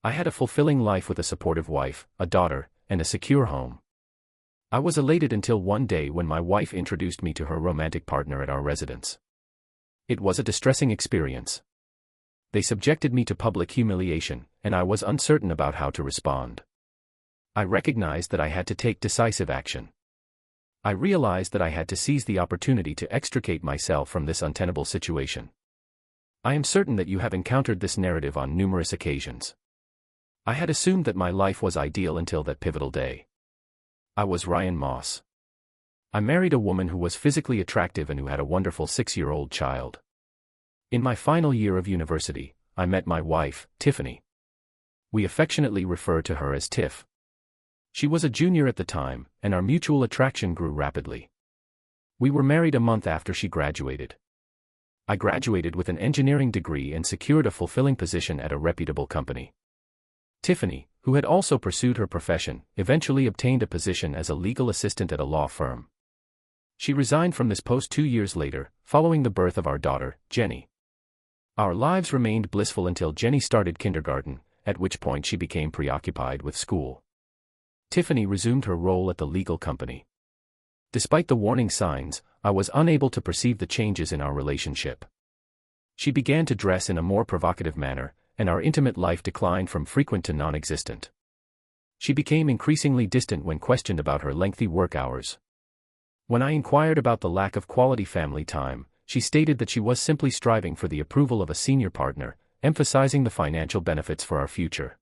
I had a fulfilling life with a supportive wife, a daughter, and a secure home. I was elated until one day when my wife introduced me to her romantic partner at our residence. It was a distressing experience. They subjected me to public humiliation, and I was uncertain about how to respond. I recognized that I had to take decisive action. I realized that I had to seize the opportunity to extricate myself from this untenable situation. I am certain that you have encountered this narrative on numerous occasions. I had assumed that my life was ideal until that pivotal day. I was Ryan Moss. I married a woman who was physically attractive and who had a wonderful 6-year-old child. In my final year of university, I met my wife, Tiffany. We affectionately refer to her as Tiff. She was a junior at the time, and our mutual attraction grew rapidly. We were married a month after she graduated. I graduated with an engineering degree and secured a fulfilling position at a reputable company. Tiffany, who had also pursued her profession, eventually obtained a position as a legal assistant at a law firm. She resigned from this post 2 years later, following the birth of our daughter, Jenny. Our lives remained blissful until Jenny started kindergarten, at which point she became preoccupied with school. Tiffany resumed her role at the legal company. Despite the warning signs, I was unable to perceive the changes in our relationship. She began to dress in a more provocative manner, and our intimate life declined from frequent to non-existent. She became increasingly distant when questioned about her lengthy work hours. When I inquired about the lack of quality family time, she stated that she was simply striving for the approval of a senior partner, emphasizing the financial benefits for our future.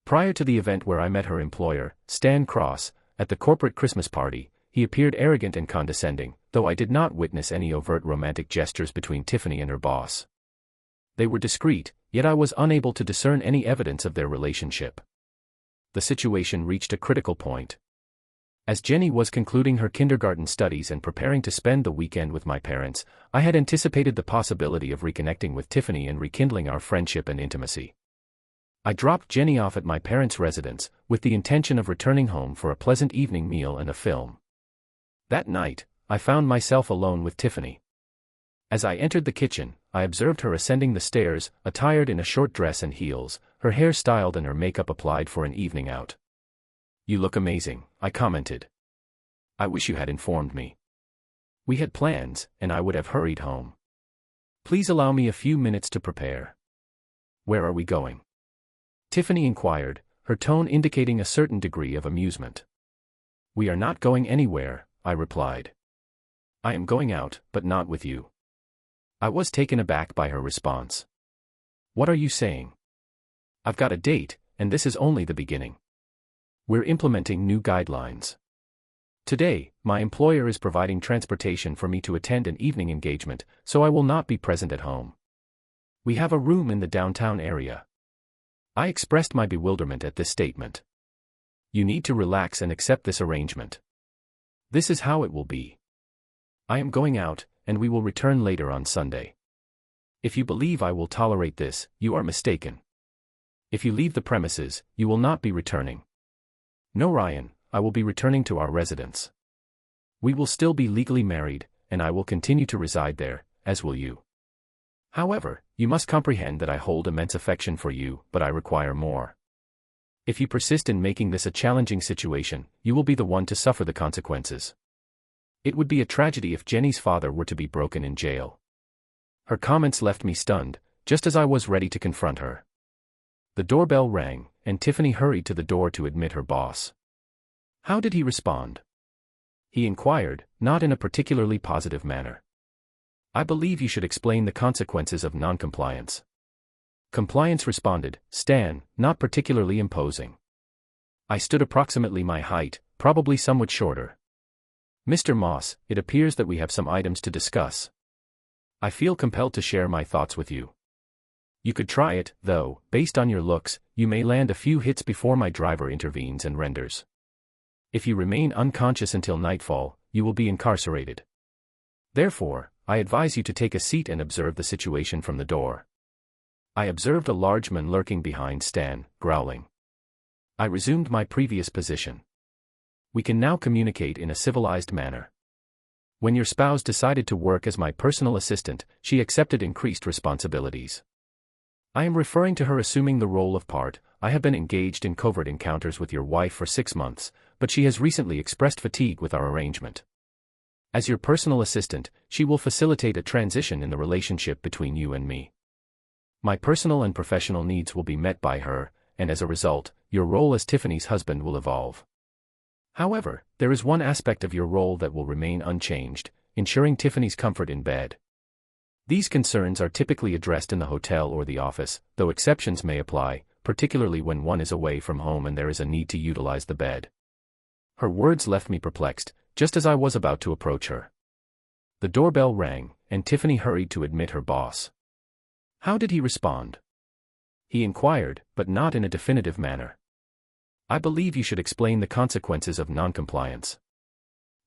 Prior to the event where I met her employer, Stan Cross, at the corporate Christmas party, he appeared arrogant and condescending, though I did not witness any overt romantic gestures between Tiffany and her boss. They were discreet, yet I was unable to discern any evidence of their relationship. The situation reached a critical point. As Jenny was concluding her kindergarten studies and preparing to spend the weekend with my parents, I had anticipated the possibility of reconnecting with Tiffany and rekindling our friendship and intimacy. I dropped Jenny off at my parents' residence, with the intention of returning home for a pleasant evening meal and a film. That night, I found myself alone with Tiffany. As I entered the kitchen, I observed her ascending the stairs, attired in a short dress and heels, her hair styled and her makeup applied for an evening out. "You look amazing," I commented. "I wish you had informed me. We had plans, and I would have hurried home. Please allow me a few minutes to prepare." "Where are we going?" Tiffany inquired, her tone indicating a certain degree of amusement. "We are not going anywhere," I replied. "I am going out, but not with you." I was taken aback by her response. "What are you saying?" "I've got a date, and this is only the beginning. We're implementing new guidelines. Today, my employer is providing transportation for me to attend an evening engagement, so I will not be present at home. We have a room in the downtown area." I expressed my bewilderment at this statement. "You need to relax and accept this arrangement. This is how it will be. I am going out, and we will return later on Sunday. If you believe I will tolerate this, you are mistaken. If you leave the premises, you will not be returning." "No, Ryan, I will be returning to our residence. We will still be legally married, and I will continue to reside there, as will you. However, you must comprehend that I hold immense affection for you, but I require more. If you persist in making this a challenging situation, you will be the one to suffer the consequences. It would be a tragedy if Jenny's father were to be broken in jail." Her comments left me stunned, just as I was ready to confront her. The doorbell rang, and Tiffany hurried to the door to admit her boss. "How did he respond?" He inquired, not in a particularly positive manner. "I believe you should explain the consequences of noncompliance." "Compliance," responded Stan, not particularly imposing. I stood approximately my height, probably somewhat shorter. "Mr. Moss, it appears that we have some items to discuss. I feel compelled to share my thoughts with you. You could try it, though, based on your looks, you may land a few hits before my driver intervenes and renders. If you remain unconscious until nightfall, you will be incarcerated. Therefore, I advise you to take a seat and observe the situation from the door." I observed a large man lurking behind Stan, growling. I resumed my previous position. "We can now communicate in a civilized manner. When your spouse decided to work as my personal assistant, she accepted increased responsibilities. I am referring to her assuming the role of part. I have been engaged in covert encounters with your wife for 6 months, but she has recently expressed fatigue with our arrangement. As your personal assistant, she will facilitate a transition in the relationship between you and me. My personal and professional needs will be met by her, and as a result, your role as Tiffany's husband will evolve. However, there is one aspect of your role that will remain unchanged: ensuring Tiffany's comfort in bed. These concerns are typically addressed in the hotel or the office, though exceptions may apply, particularly when one is away from home and there is a need to utilize the bed. Her words left me perplexed, just as I was about to approach her. The doorbell rang, and Tiffany hurried to admit her boss. How did he respond? He inquired, but not in a definitive manner. I believe you should explain the consequences of noncompliance.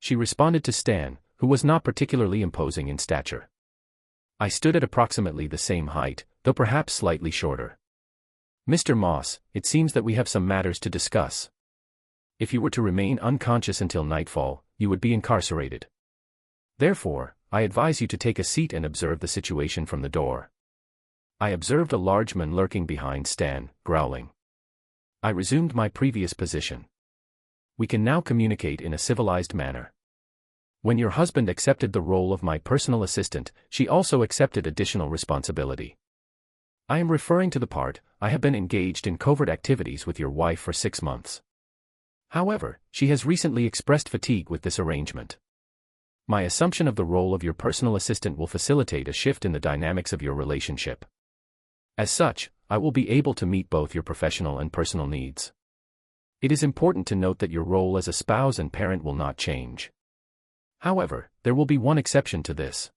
She responded to Stan, who was not particularly imposing in stature. I stood at approximately the same height, though perhaps slightly shorter. Mr. Moss, it seems that we have some matters to discuss. If you were to remain unconscious until nightfall, you would be incarcerated. Therefore, I advise you to take a seat and observe the situation from the door. I observed a large man lurking behind Stan, growling. I resumed my previous position. We can now communicate in a civilized manner. When your husband accepted the role of my personal assistant, she also accepted additional responsibility. I am referring to the part: I have been engaged in covert activities with your wife for 6 months. However, she has recently expressed fatigue with this arrangement. My assumption of the role of your personal assistant will facilitate a shift in the dynamics of your relationship. As such, I will be able to meet both your professional and personal needs. It is important to note that your role as a spouse and parent will not change. However, there will be one exception to this.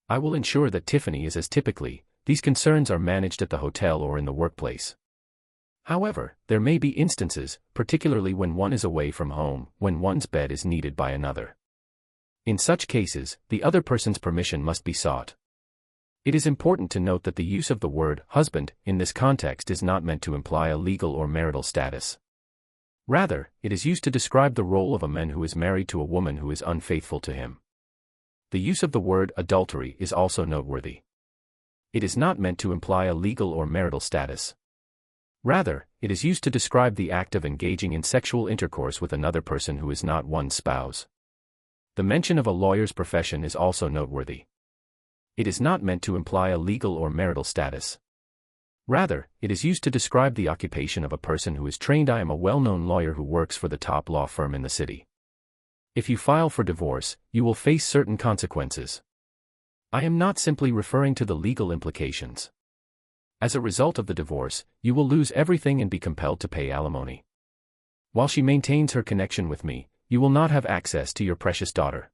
I will ensure that Tiffany is as typically. These concerns are managed at the hotel or in the workplace. However, there may be instances, particularly when one is away from home, when one's bed is needed by another. In such cases, the other person's permission must be sought. It is important to note that the use of the word husband in this context is not meant to imply a legal or marital status. Rather, it is used to describe the role of a man who is married to a woman who is unfaithful to him. The use of the word adultery is also noteworthy. It is not meant to imply a legal or marital status. Rather, it is used to describe the act of engaging in sexual intercourse with another person who is not one's spouse. The mention of a lawyer's profession is also noteworthy. It is not meant to imply a legal or marital status. Rather, it is used to describe the occupation of a person who is trained. I am a well-known lawyer who works for the top law firm in the city. If you file for divorce, you will face certain consequences. I am not simply referring to the legal implications. As a result of the divorce, you will lose everything and be compelled to pay alimony. While she maintains her connection with me, you will not have access to your precious daughter.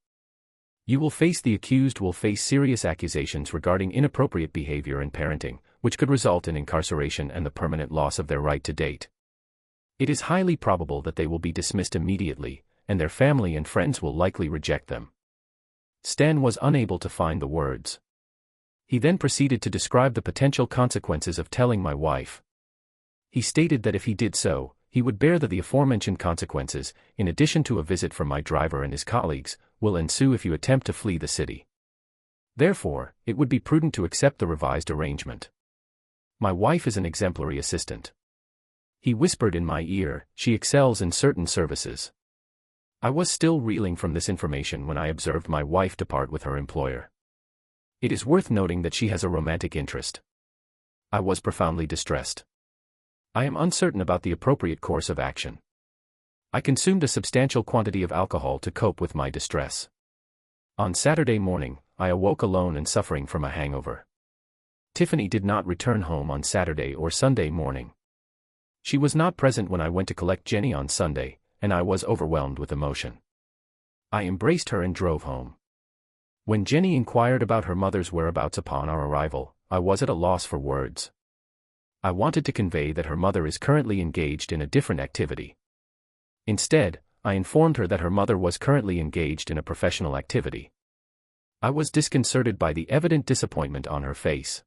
The accused will face serious accusations regarding inappropriate behavior and parenting, which could result in incarceration and the permanent loss of their right to date. It is highly probable that they will be dismissed immediately, and their family and friends will likely reject them. Stan was unable to find the words. He then proceeded to describe the potential consequences of telling my wife. He stated that if he did so, he would bear the aforementioned consequences, in addition to a visit from my driver and his colleagues, will ensue if you attempt to flee the city. Therefore, it would be prudent to accept the revised arrangement. My wife is an exemplary assistant. He whispered in my ear, she excels in certain services. I was still reeling from this information when I observed my wife depart with her employer. It is worth noting that she has a romantic interest. I was profoundly distressed. I am uncertain about the appropriate course of action. I consumed a substantial quantity of alcohol to cope with my distress. On Saturday morning, I awoke alone and suffering from a hangover. Tiffany did not return home on Saturday or Sunday morning. She was not present when I went to collect Jenny on Sunday, and I was overwhelmed with emotion. I embraced her and drove home. When Jenny inquired about her mother's whereabouts upon our arrival, I was at a loss for words. I wanted to convey that her mother is currently engaged in a different activity. Instead, I informed her that her mother was currently engaged in a professional activity. I was disconcerted by the evident disappointment on her face.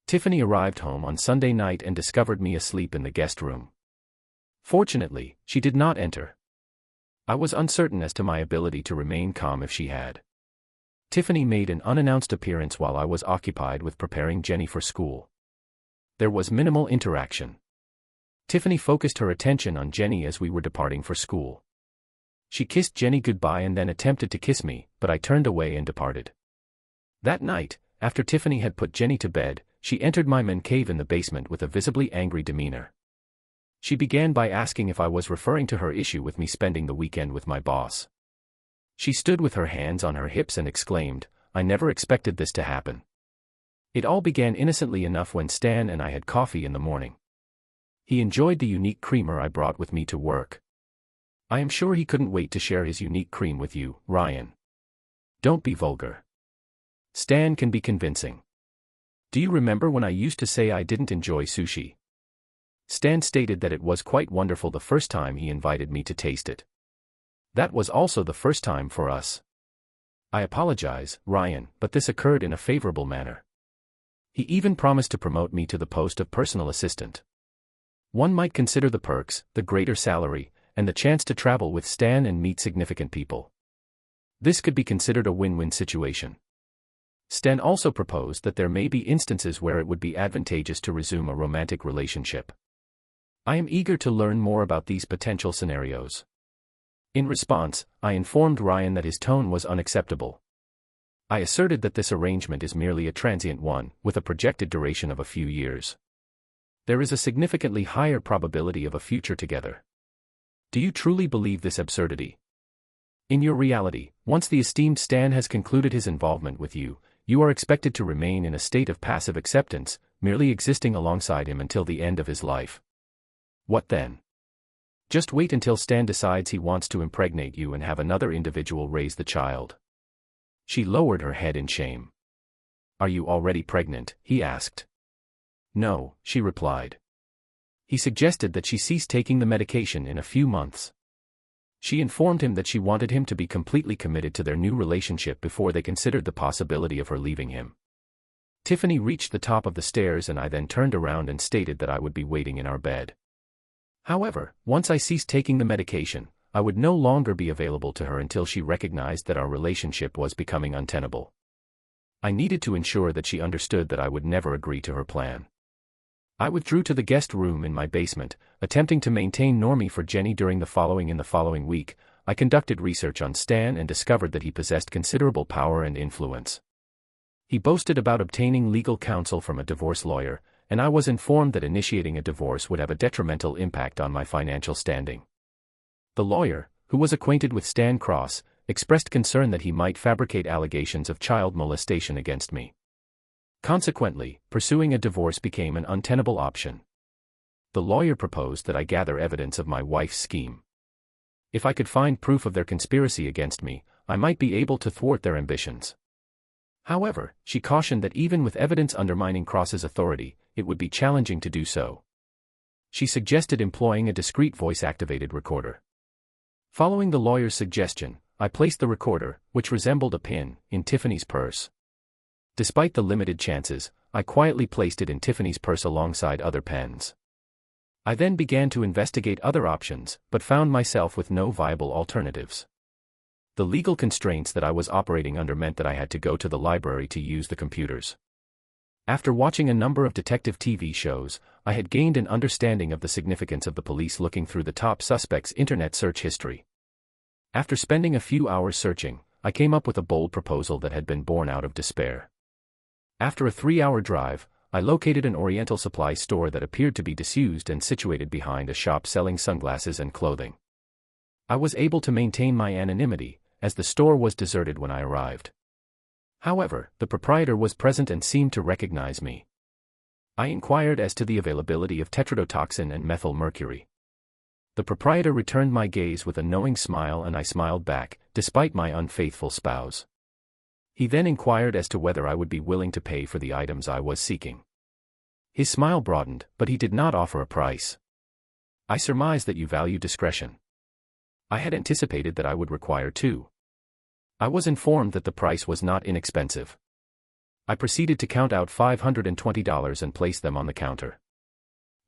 Tiffany arrived home on Sunday night and discovered me asleep in the guest room. Fortunately, she did not enter. I was uncertain as to my ability to remain calm if she had. Tiffany made an unannounced appearance while I was occupied with preparing Jenny for school. There was minimal interaction. Tiffany focused her attention on Jenny as we were departing for school. She kissed Jenny goodbye and then attempted to kiss me, but I turned away and departed. That night, after Tiffany had put Jenny to bed, she entered my man cave in the basement with a visibly angry demeanor. She began by asking if I was referring to her issue with me spending the weekend with my boss. She stood with her hands on her hips and exclaimed, "I never expected this to happen." It all began innocently enough when Stan and I had coffee in the morning. He enjoyed the unique creamer I brought with me to work. I am sure he couldn't wait to share his unique cream with you, Ryan. Don't be vulgar. Stan can be convincing. Do you remember when I used to say I didn't enjoy sushi? Stan stated that it was quite wonderful the first time he invited me to taste it. That was also the first time for us. I apologize, Ryan, but this occurred in a favorable manner. He even promised to promote me to the post of personal assistant. One might consider the perks, the greater salary, and the chance to travel with Stan and meet significant people. This could be considered a win-win situation. Stan also proposed that there may be instances where it would be advantageous to resume a romantic relationship. I am eager to learn more about these potential scenarios. In response, I informed Ryan that his tone was unacceptable. I asserted that this arrangement is merely a transient one, with a projected duration of a few years. There is a significantly higher probability of a future together. Do you truly believe this absurdity? In your reality, once the esteemed Stan has concluded his involvement with you, you are expected to remain in a state of passive acceptance, merely existing alongside him until the end of his life. What then? Just wait until Stan decides he wants to impregnate you and have another individual raise the child. She lowered her head in shame. Are you already pregnant? He asked. No, she replied. He suggested that she cease taking the medication in a few months. She informed him that she wanted him to be completely committed to their new relationship before they considered the possibility of her leaving him. Tiffany reached the top of the stairs and I then turned around and stated that I would be waiting in our bed. However, once I ceased taking the medication, I would no longer be available to her until she recognized that our relationship was becoming untenable. I needed to ensure that she understood that I would never agree to her plan. I withdrew to the guest room in my basement, attempting to maintain normie for Jenny during the following week. I conducted research on Stan and discovered that he possessed considerable power and influence. He boasted about obtaining legal counsel from a divorce lawyer, and I was informed that initiating a divorce would have a detrimental impact on my financial standing. The lawyer, who was acquainted with Stan Cross, expressed concern that he might fabricate allegations of child molestation against me. Consequently, pursuing a divorce became an untenable option. The lawyer proposed that I gather evidence of my wife's scheme. If I could find proof of their conspiracy against me, I might be able to thwart their ambitions. However, she cautioned that even with evidence undermining Cross's authority, it would be challenging to do so. She suggested employing a discreet voice-activated recorder. Following the lawyer's suggestion, I placed the recorder, which resembled a pin, in Tiffany's purse. Despite the limited chances, I quietly placed it in Tiffany's purse alongside other pens. I then began to investigate other options, but found myself with no viable alternatives. The legal constraints that I was operating under meant that I had to go to the library to use the computers. After watching a number of detective TV shows, I had gained an understanding of the significance of the police looking through the top suspect's internet search history. After spending a few hours searching, I came up with a bold proposal that had been born out of despair. After a 3-hour drive, I located an Oriental supply store that appeared to be disused and situated behind a shop selling sunglasses and clothing. I was able to maintain my anonymity, as the store was deserted when I arrived. However, the proprietor was present and seemed to recognize me. I inquired as to the availability of tetrodotoxin and methyl mercury. The proprietor returned my gaze with a knowing smile and I smiled back, despite my unfaithful spouse. He then inquired as to whether I would be willing to pay for the items I was seeking. His smile broadened, but he did not offer a price. I surmised that you value discretion. I had anticipated that I would require two. I was informed that the price was not inexpensive. I proceeded to count out $520 and place them on the counter.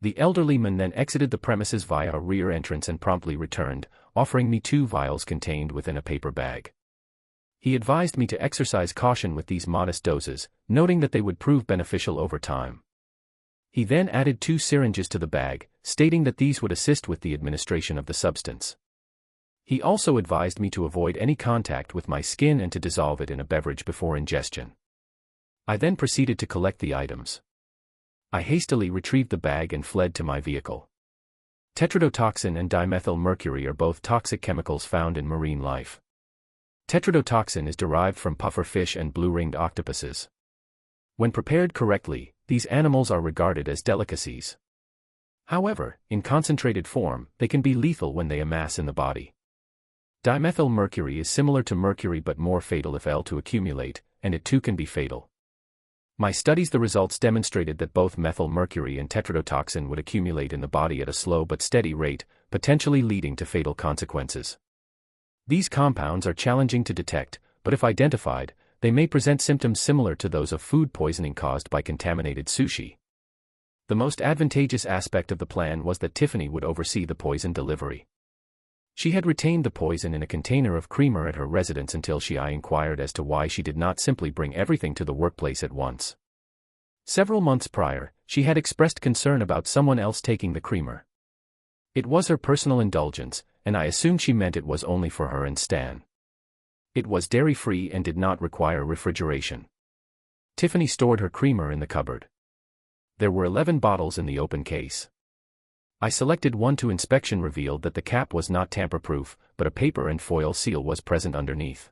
The elderly man then exited the premises via a rear entrance and promptly returned, offering me 2 vials contained within a paper bag. He advised me to exercise caution with these modest doses, noting that they would prove beneficial over time. He then added 2 syringes to the bag, stating that these would assist with the administration of the substance. He also advised me to avoid any contact with my skin and to dissolve it in a beverage before ingestion. I then proceeded to collect the items. I hastily retrieved the bag and fled to my vehicle. Tetrodotoxin and dimethylmercury are both toxic chemicals found in marine life. Tetrodotoxin is derived from puffer fish and blue-ringed octopuses. When prepared correctly, these animals are regarded as delicacies. However, in concentrated form, they can be lethal when they amass in the body. Dimethylmercury is similar to mercury but more fatal if L to accumulate, and it too can be fatal. My studies, the results demonstrated that both methylmercury and tetrodotoxin would accumulate in the body at a slow but steady rate, potentially leading to fatal consequences. These compounds are challenging to detect, but if identified, they may present symptoms similar to those of food poisoning caused by contaminated sushi. The most advantageous aspect of the plan was that Tiffany would oversee the poison delivery. She had retained the poison in a container of creamer at her residence until I inquired as to why she did not simply bring everything to the workplace at once. Several months prior, she had expressed concern about someone else taking the creamer. It was her personal indulgence, and I assumed she meant it was only for her and Stan. It was dairy-free and did not require refrigeration. Tiffany stored her creamer in the cupboard. There were 11 bottles in the open case. I selected one to inspection revealed that the cap was not tamper-proof, but a paper and foil seal was present underneath.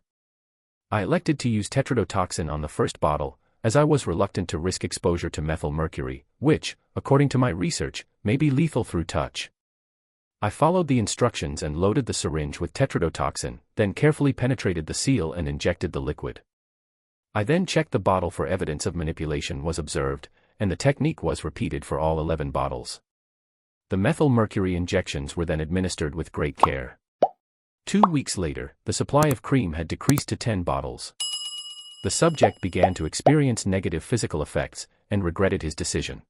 I elected to use tetrodotoxin on the first bottle, as I was reluctant to risk exposure to methylmercury, which, according to my research, may be lethal through touch. I followed the instructions and loaded the syringe with tetrodotoxin, then carefully penetrated the seal and injected the liquid. I then checked the bottle for evidence of manipulation was observed, and the technique was repeated for all 11 bottles. The methylmercury injections were then administered with great care. 2 weeks later, the supply of cream had decreased to 10 bottles. The subject began to experience negative physical effects, and regretted his decision.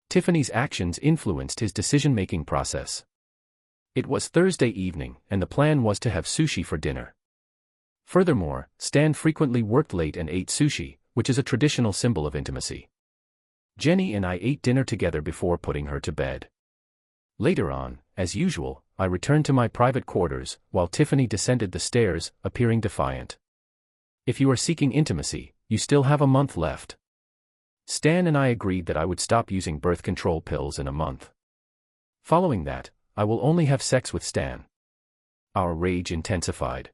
Tiffany's actions influenced his decision-making process. It was Thursday evening, and the plan was to have sushi for dinner. Furthermore, Stan frequently worked late and ate sushi, which is a traditional symbol of intimacy. Jenny and I ate dinner together before putting her to bed. Later on, as usual, I returned to my private quarters, while Tiffany descended the stairs, appearing defiant. "If you are seeking intimacy, you still have a month left." Stan and I agreed that I would stop using birth control pills in a month. Following that, I will only have sex with Stan. Our rage intensified.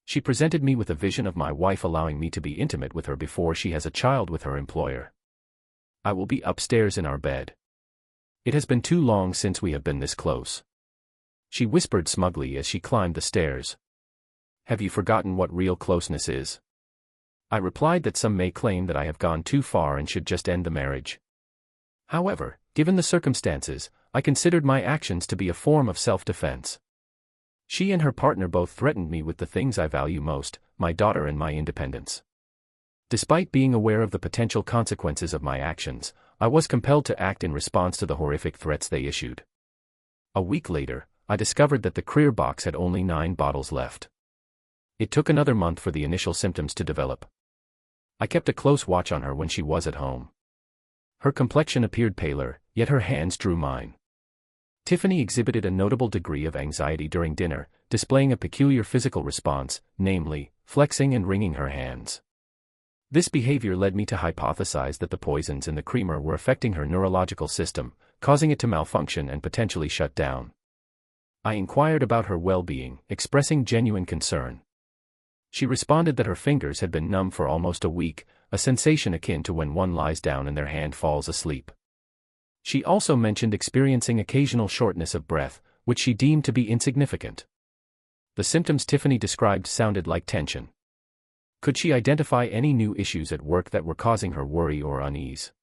She presented me with a vision of my wife allowing me to be intimate with her before she has a child with her employer. I will be upstairs in our bed. It has been too long since we have been this close. She whispered smugly as she climbed the stairs. "Have you forgotten what real closeness is?" I replied that some may claim that I have gone too far and should just end the marriage. However, given the circumstances, I considered my actions to be a form of self-defense. She and her partner both threatened me with the things I value most, my daughter and my independence. Despite being aware of the potential consequences of my actions, I was compelled to act in response to the horrific threats they issued. A week later, I discovered that the Creer box had only 9 bottles left. It took another month for the initial symptoms to develop. I kept a close watch on her when she was at home. Her complexion appeared paler, yet her hands drew mine. Tiffany exhibited a notable degree of anxiety during dinner, displaying a peculiar physical response, namely, flexing and wringing her hands. This behavior led me to hypothesize that the poisons in the creamer were affecting her neurological system, causing it to malfunction and potentially shut down. I inquired about her well-being, expressing genuine concern. She responded that her fingers had been numb for almost a week, a sensation akin to when one lies down and their hand falls asleep. She also mentioned experiencing occasional shortness of breath, which she deemed to be insignificant. The symptoms Tiffany described sounded like tension. Could she identify any new issues at work that were causing her worry or unease?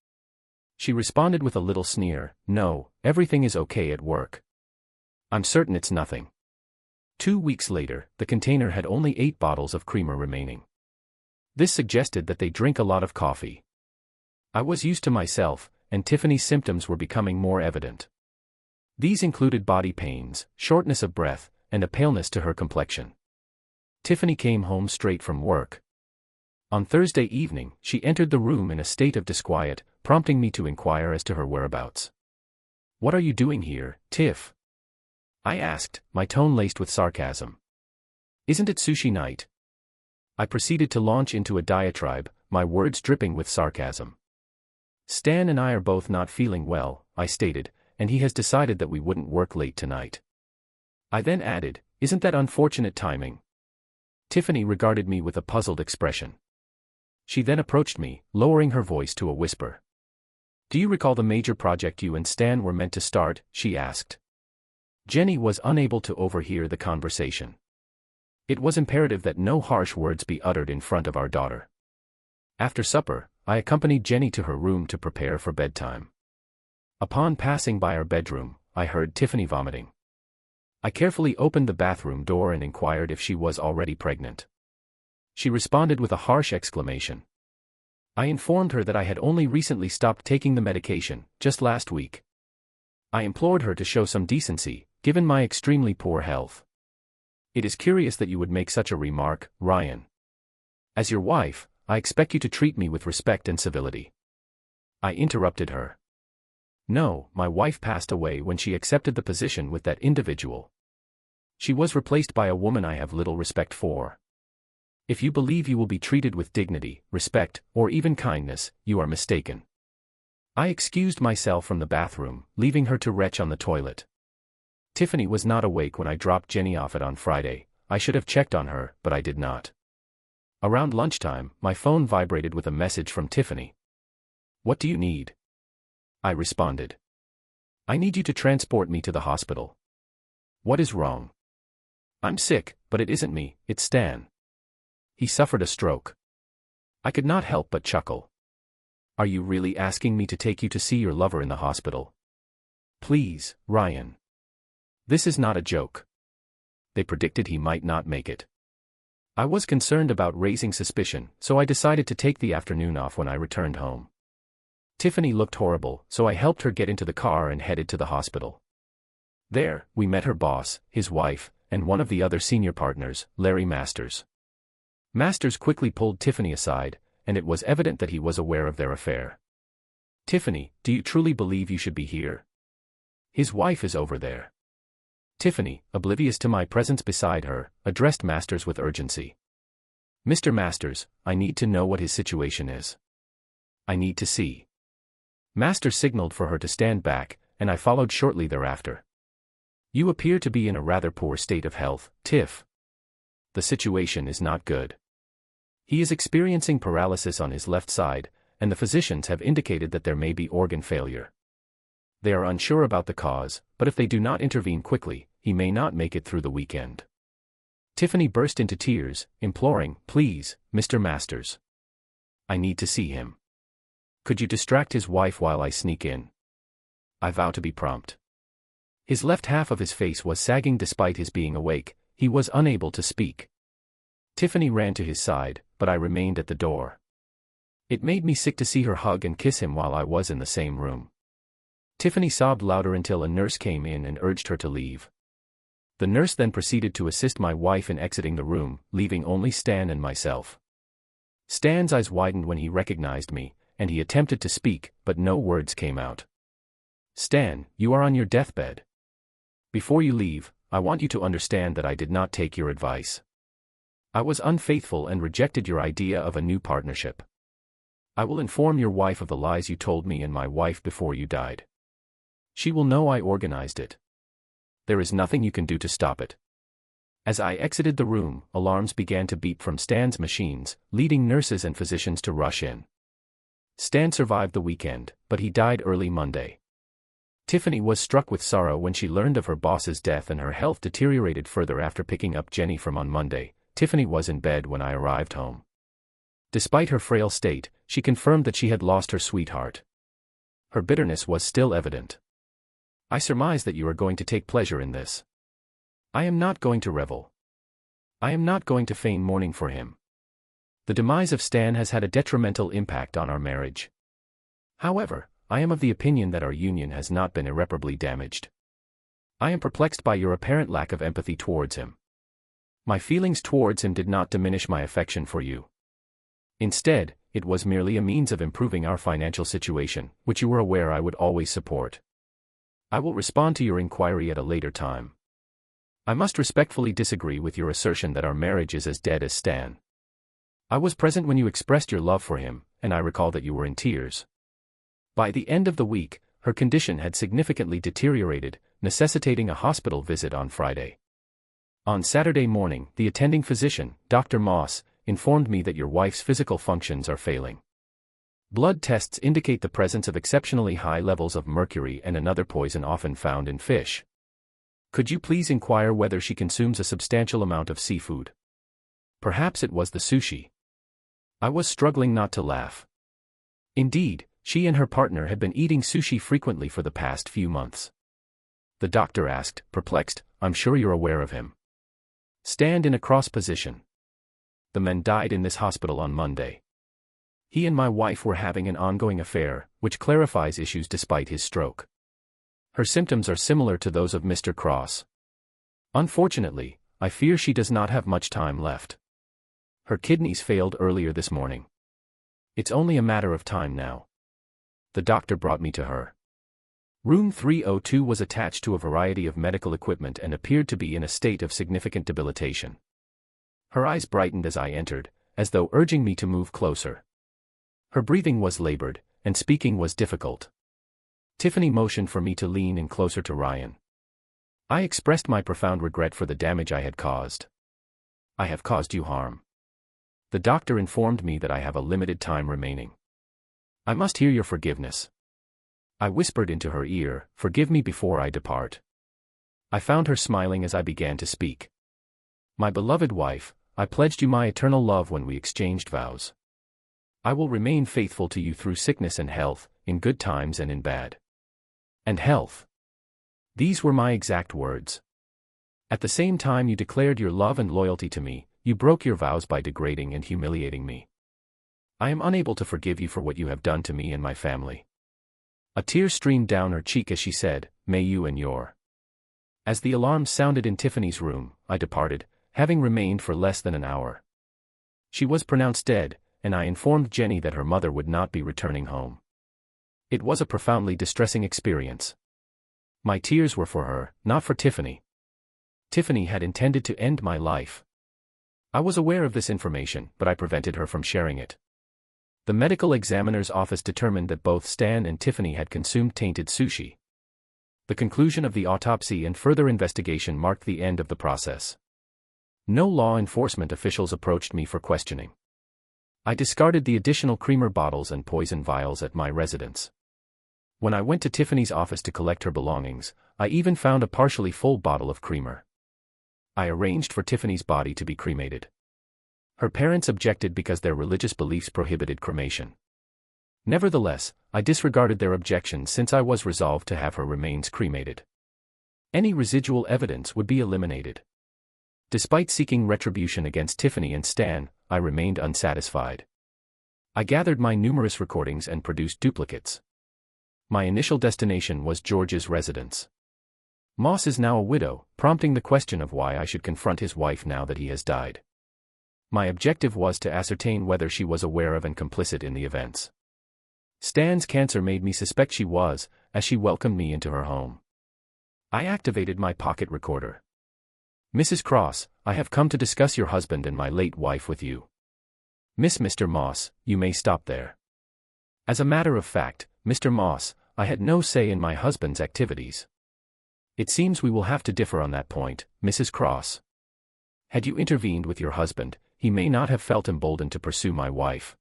She responded with a little sneer, "No, everything is okay at work. I'm certain it's nothing." 2 weeks later, the container had only 8 bottles of creamer remaining. This suggested that they drink a lot of coffee. I was used to myself, and Tiffany's symptoms were becoming more evident. These included body pains, shortness of breath, and a paleness to her complexion. Tiffany came home straight from work. On Thursday evening, she entered the room in a state of disquiet, prompting me to inquire as to her whereabouts. "What are you doing here, Tiff?" I asked, my tone laced with sarcasm. "Isn't it sushi night?" I proceeded to launch into a diatribe, my words dripping with sarcasm. "Stan and I are both not feeling well," I stated, "and he has decided that we wouldn't work late tonight." I then added, "Isn't that unfortunate timing?" Tiffany regarded me with a puzzled expression. She then approached me, lowering her voice to a whisper. "Do you recall the major project you and Stan were meant to start?" she asked. Jenny was unable to overhear the conversation. It was imperative that no harsh words be uttered in front of our daughter. After supper, I accompanied Jenny to her room to prepare for bedtime. Upon passing by our bedroom, I heard Tiffany vomiting. I carefully opened the bathroom door and inquired if she was already pregnant. She responded with a harsh exclamation. I informed her that I had only recently stopped taking the medication, just last week. I implored her to show some decency, given my extremely poor health. "It is curious that you would make such a remark, Ryan. As your wife, I expect you to treat me with respect and civility." I interrupted her. "No, my wife passed away when she accepted the position with that individual. She was replaced by a woman I have little respect for. If you believe you will be treated with dignity, respect, or even kindness, you are mistaken." I excused myself from the bathroom, leaving her to retch on the toilet. Tiffany was not awake when I dropped Jenny off on Friday. I should have checked on her, but I did not. Around lunchtime, my phone vibrated with a message from Tiffany. "What do you need?" I responded. "I need you to transport me to the hospital." "What is wrong?" "I'm sick, but it isn't me, it's Stan. He suffered a stroke." I could not help but chuckle. "Are you really asking me to take you to see your lover in the hospital?" "Please, Ryan. This is not a joke." They predicted he might not make it. I was concerned about raising suspicion, so I decided to take the afternoon off when I returned home. Tiffany looked horrible, so I helped her get into the car and headed to the hospital. There, we met her boss, his wife, and one of the other senior partners, Larry Masters. Masters quickly pulled Tiffany aside, and it was evident that he was aware of their affair. "Tiffany, do you truly believe you should be here? His wife is over there." Tiffany, oblivious to my presence beside her, addressed Masters with urgency. "Mr. Masters, I need to know what his situation is. I need to see." Masters signaled for her to stand back, and I followed shortly thereafter. "You appear to be in a rather poor state of health, Tiff. The situation is not good. He is experiencing paralysis on his left side, and the physicians have indicated that there may be organ failure. They are unsure about the cause, but if they do not intervene quickly, he may not make it through the weekend." Tiffany burst into tears, imploring, "Please, Mr. Masters. I need to see him. Could you distract his wife while I sneak in?" I vow to be prompt. His left half of his face was sagging despite his being awake. He was unable to speak. Tiffany ran to his side, but I remained at the door. It made me sick to see her hug and kiss him while I was in the same room. Tiffany sobbed louder until a nurse came in and urged her to leave. The nurse then proceeded to assist my wife in exiting the room, leaving only Stan and myself. Stan's eyes widened when he recognized me, and he attempted to speak, but no words came out. "Stan, you are on your deathbed. Before you leave, I want you to understand that I did not take your advice. I was unfaithful and rejected your idea of a new partnership. I will inform your wife of the lies you told me and my wife before you died. She will know I organized it. There is nothing you can do to stop it." As I exited the room, alarms began to beep from Stan's machines, leading nurses and physicians to rush in. Stan survived the weekend, but he died early Monday. Tiffany was struck with sorrow when she learned of her boss's death, and her health deteriorated further after picking up Jenny from on Monday. Tiffany was in bed when I arrived home. Despite her frail state, she confirmed that she had lost her sweetheart. Her bitterness was still evident. "I surmise that you are going to take pleasure in this. I am not going to revel. I am not going to feign mourning for him. The demise of Stan has had a detrimental impact on our marriage. However, I am of the opinion that our union has not been irreparably damaged. I am perplexed by your apparent lack of empathy towards him. My feelings towards him did not diminish my affection for you. Instead, it was merely a means of improving our financial situation, which you were aware I would always support. I will respond to your inquiry at a later time. I must respectfully disagree with your assertion that our marriage is as dead as Stan. I was present when you expressed your love for him, and I recall that you were in tears. By the end of the week, her condition had significantly deteriorated, necessitating a hospital visit on Friday. On Saturday morning, the attending physician, Dr. Moss, informed me that your wife's physical functions are failing. Blood tests indicate the presence of exceptionally high levels of mercury and another poison often found in fish. Could you please inquire whether she consumes a substantial amount of seafood? Perhaps it was the sushi. I was struggling not to laugh. Indeed, she and her partner had been eating sushi frequently for the past few months. The doctor asked, perplexed, I'm sure you're aware of him. Stand in a cross position. The man died in this hospital on Monday. He and my wife were having an ongoing affair, which clarifies issues despite his stroke. Her symptoms are similar to those of Mr. Cross. Unfortunately, I fear she does not have much time left. Her kidneys failed earlier this morning. It's only a matter of time now. The doctor brought me to her. Room 302 was attached to a variety of medical equipment and appeared to be in a state of significant debilitation. Her eyes brightened as I entered, as though urging me to move closer. Her breathing was labored, and speaking was difficult. Tiffany motioned for me to lean in closer to Ryan. I expressed my profound regret for the damage I had caused. I have caused you harm. The doctor informed me that I have a limited time remaining. I must hear your forgiveness. I whispered into her ear, forgive me before I depart. I found her smiling as I began to speak. My beloved wife, I pledged you my eternal love when we exchanged vows. I will remain faithful to you through sickness and health, in good times and in bad. And health. These were my exact words. At the same time you declared your love and loyalty to me, you broke your vows by degrading and humiliating me. I am unable to forgive you for what you have done to me and my family. A tear streamed down her cheek as she said, may you and your. As the alarm sounded in Tiffany's room, I departed, having remained for less than an hour. She was pronounced dead, and I informed Jenny that her mother would not be returning home. It was a profoundly distressing experience. My tears were for her, not for Tiffany. Tiffany had intended to end my life. I was aware of this information, but I prevented her from sharing it. The medical examiner's office determined that both Stan and Tiffany had consumed tainted sushi. The conclusion of the autopsy and further investigation marked the end of the process. No law enforcement officials approached me for questioning. I discarded the additional creamer bottles and poison vials at my residence. When I went to Tiffany's office to collect her belongings, I even found a partially full bottle of creamer. I arranged for Tiffany's body to be cremated. Her parents objected because their religious beliefs prohibited cremation. Nevertheless, I disregarded their objections since I was resolved to have her remains cremated. Any residual evidence would be eliminated. Despite seeking retribution against Tiffany and Stan, I remained unsatisfied. I gathered my numerous recordings and produced duplicates. My initial destination was George's residence. Moss is now a widow, prompting the question of why I should confront his wife now that he has died. My objective was to ascertain whether she was aware of and complicit in the events. Stan's cancer made me suspect she was, as she welcomed me into her home. I activated my pocket recorder. Mrs. Cross, I have come to discuss your husband and my late wife with you. Mr. Moss, you may stop there. As a matter of fact, Mr. Moss, I had no say in my husband's activities. It seems we will have to differ on that point, Mrs. Cross. Had you intervened with your husband, he may not have felt emboldened to pursue my wife.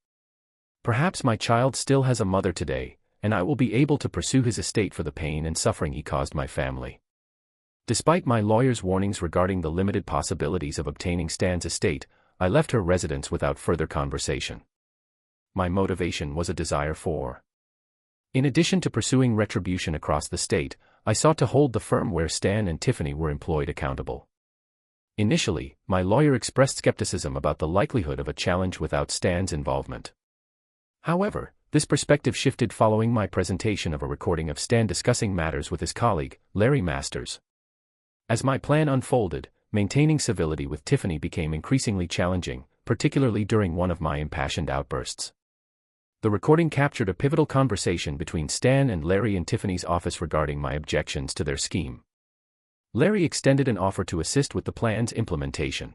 Perhaps my child still has a mother today, and I will be able to pursue his estate for the pain and suffering he caused my family. Despite my lawyer's warnings regarding the limited possibilities of obtaining Stan's estate, I left her residence without further conversation. My motivation was a desire for. In addition to pursuing retribution across the state, I sought to hold the firm where Stan and Tiffany were employed accountable. Initially, my lawyer expressed skepticism about the likelihood of a challenge without Stan's involvement. However, this perspective shifted following my presentation of a recording of Stan discussing matters with his colleague, Larry Masters. As my plan unfolded, maintaining civility with Tiffany became increasingly challenging, particularly during one of my impassioned outbursts. The recording captured a pivotal conversation between Stan and Larry in Tiffany's office regarding my objections to their scheme. Larry extended an offer to assist with the plan's implementation.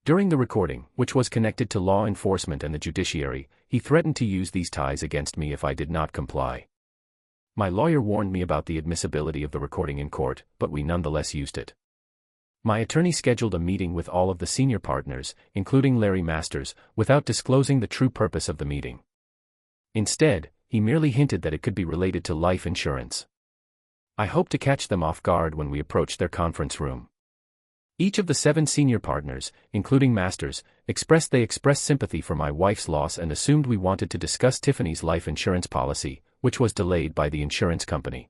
During the recording, which was connected to law enforcement and the judiciary, he threatened to use these ties against me if I did not comply. My lawyer warned me about the admissibility of the recording in court, but we nonetheless used it. My attorney scheduled a meeting with all of the senior partners, including Larry Masters, without disclosing the true purpose of the meeting. Instead, he merely hinted that it could be related to life insurance. I hoped to catch them off guard when we approached their conference room. Each of the 7 senior partners, including Masters, expressed sympathy for my wife's loss and assumed we wanted to discuss Tiffany's life insurance policy, which was delayed by the insurance company.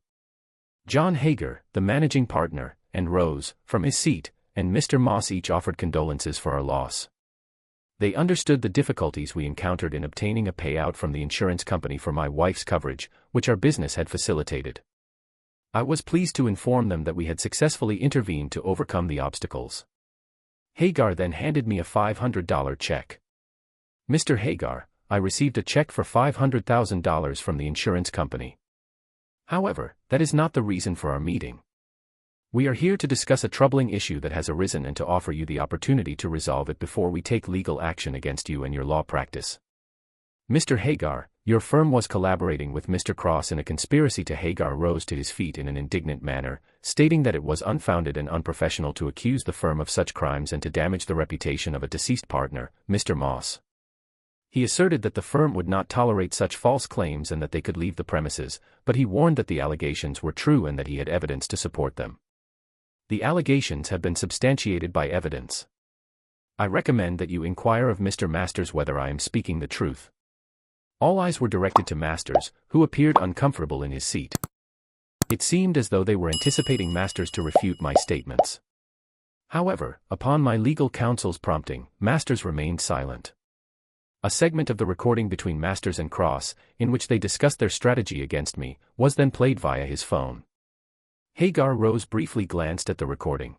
John Hager, the managing partner, and Rose, from his seat, and Mr. Moss each offered condolences for our loss. They understood the difficulties we encountered in obtaining a payout from the insurance company for my wife's coverage, which our business had facilitated. I was pleased to inform them that we had successfully intervened to overcome the obstacles. Hagar then handed me a $500 check. Mr. Hagar, I received a check for $500,000 from the insurance company. However, that is not the reason for our meeting. We are here to discuss a troubling issue that has arisen and to offer you the opportunity to resolve it before we take legal action against you and your law practice. Mr. Hagar, your firm was collaborating with Mr. Cross in a conspiracy to. Hagar rose to his feet in an indignant manner, stating that it was unfounded and unprofessional to accuse the firm of such crimes and to damage the reputation of a deceased partner, Mr. Moss. He asserted that the firm would not tolerate such false claims and that they could leave the premises, but he warned that the allegations were true and that he had evidence to support them. The allegations have been substantiated by evidence. I recommend that you inquire of Mr. Masters whether I am speaking the truth. All eyes were directed to Masters, who appeared uncomfortable in his seat. It seemed as though they were anticipating Masters to refute my statements. However, upon my legal counsel's prompting, Masters remained silent. A segment of the recording between Masters and Cross, in which they discussed their strategy against me, was then played via his phone. Hagar Rose briefly glanced at the recording.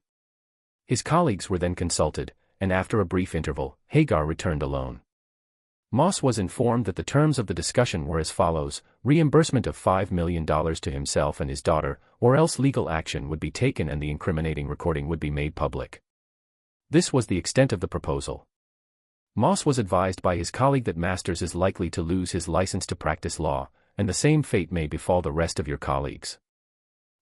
His colleagues were then consulted, and after a brief interval, Hagar returned alone. Moss was informed that the terms of the discussion were as follows: reimbursement of $5 million to himself and his daughter, or else legal action would be taken and the incriminating recording would be made public. This was the extent of the proposal. Moss was advised by his colleague that Masters is likely to lose his license to practice law, and the same fate may befall the rest of your colleagues.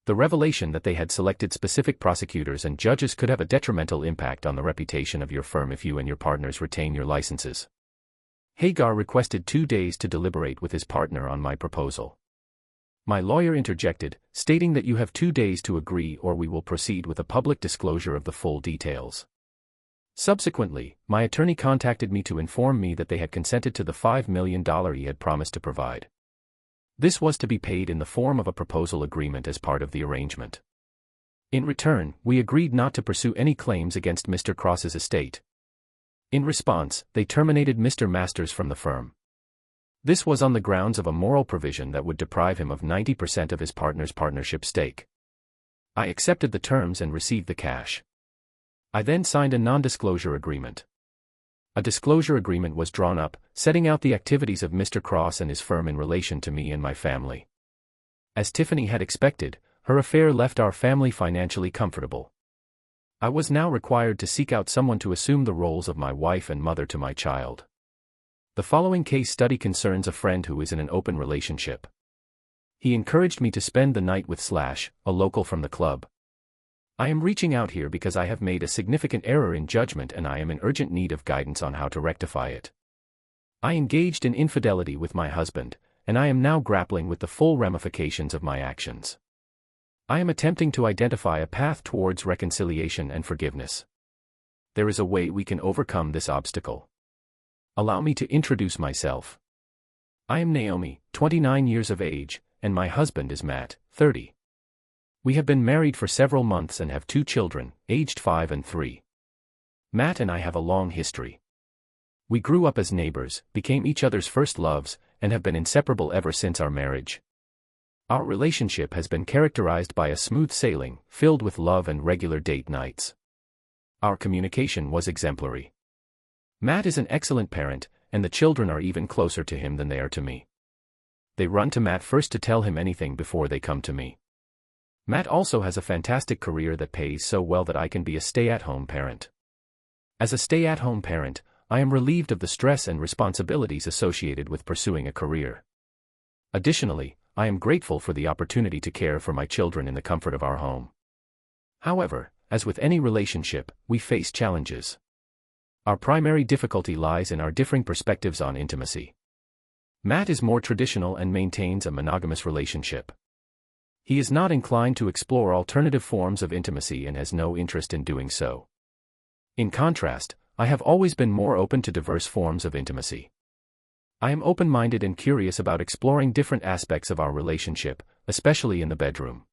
The revelation that they had selected specific prosecutors and judges could have a detrimental impact on the reputation of your firm if you and your partners retain your licenses. Hagar requested 2 days to deliberate with his partner on my proposal. My lawyer interjected, stating that you have 2 days to agree or we will proceed with a public disclosure of the full details. Subsequently, my attorney contacted me to inform me that they had consented to the $5 million he had promised to provide. This was to be paid in the form of a proposal agreement as part of the arrangement. In return, we agreed not to pursue any claims against Mr. Cross's estate. In response, they terminated Mr. Masters from the firm. This was on the grounds of a moral provision that would deprive him of 90% of his partner's partnership stake. I accepted the terms and received the cash. I then signed a non-disclosure agreement. A disclosure agreement was drawn up, setting out the activities of Mr. Cross and his firm in relation to me and my family. As Tiffany had expected, her affair left our family financially comfortable. I was now required to seek out someone to assume the roles of my wife and mother to my child. The following case study concerns a friend who is in an open relationship. He encouraged me to spend the night with Slash, a local from the club. I am reaching out here because I have made a significant error in judgment and I am in urgent need of guidance on how to rectify it. I engaged in infidelity with my husband, and I am now grappling with the full ramifications of my actions. I am attempting to identify a path towards reconciliation and forgiveness. There is a way we can overcome this obstacle. Allow me to introduce myself. I am Naomi, 29 years of age, and my husband is Matt, 30. We have been married for several months and have 2 children, aged 5 and 3. Matt and I have a long history. We grew up as neighbors, became each other's first loves, and have been inseparable ever since our marriage. Our relationship has been characterized by a smooth sailing, filled with love and regular date nights. Our communication was exemplary. Matt is an excellent parent, and the children are even closer to him than they are to me. They run to Matt first to tell him anything before they come to me. Matt also has a fantastic career that pays so well that I can be a stay-at-home parent. As a stay-at-home parent, I am relieved of the stress and responsibilities associated with pursuing a career. Additionally, I am grateful for the opportunity to care for my children in the comfort of our home. However, as with any relationship, we face challenges. Our primary difficulty lies in our differing perspectives on intimacy. Matt is more traditional and maintains a monogamous relationship. He is not inclined to explore alternative forms of intimacy and has no interest in doing so. In contrast, I have always been more open to diverse forms of intimacy. I am open-minded and curious about exploring different aspects of our relationship, especially in the bedroom.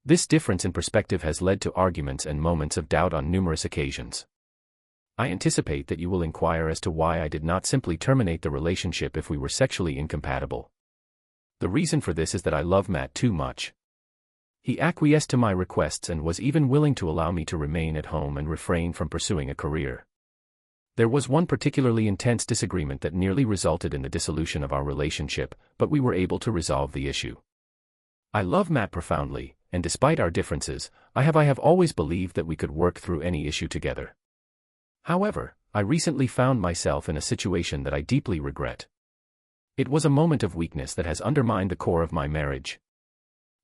This difference in perspective has led to arguments and moments of doubt on numerous occasions. I anticipate that you will inquire as to why I did not simply terminate the relationship if we were sexually incompatible. The reason for this is that I love Matt too much. He acquiesced to my requests and was even willing to allow me to remain at home and refrain from pursuing a career. There was one particularly intense disagreement that nearly resulted in the dissolution of our relationship, but we were able to resolve the issue. I love Matt profoundly, and despite our differences, I have always believed that we could work through any issue together. However, I recently found myself in a situation that I deeply regret. It was a moment of weakness that has undermined the core of my marriage.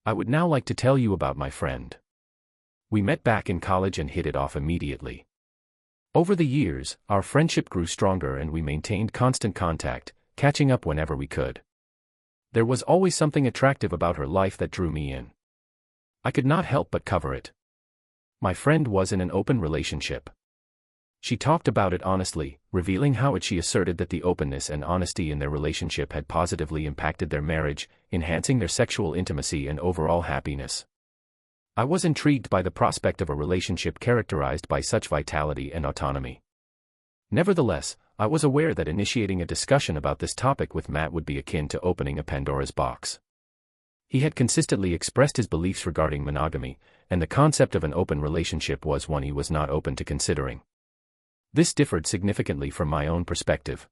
I would now like to tell you about my friend. We met back in college and hit it off immediately. Over the years, our friendship grew stronger and we maintained constant contact, catching up whenever we could. There was always something attractive about her life that drew me in. I could not help but cover it. My friend was in an open relationship. She talked about it honestly, revealing how she asserted that the openness and honesty in their relationship had positively impacted their marriage, enhancing their sexual intimacy and overall happiness. I was intrigued by the prospect of a relationship characterized by such vitality and autonomy. Nevertheless, I was aware that initiating a discussion about this topic with Matt would be akin to opening a Pandora's box. He had consistently expressed his beliefs regarding monogamy, and the concept of an open relationship was one he was not open to considering. This differed significantly from my own perspective.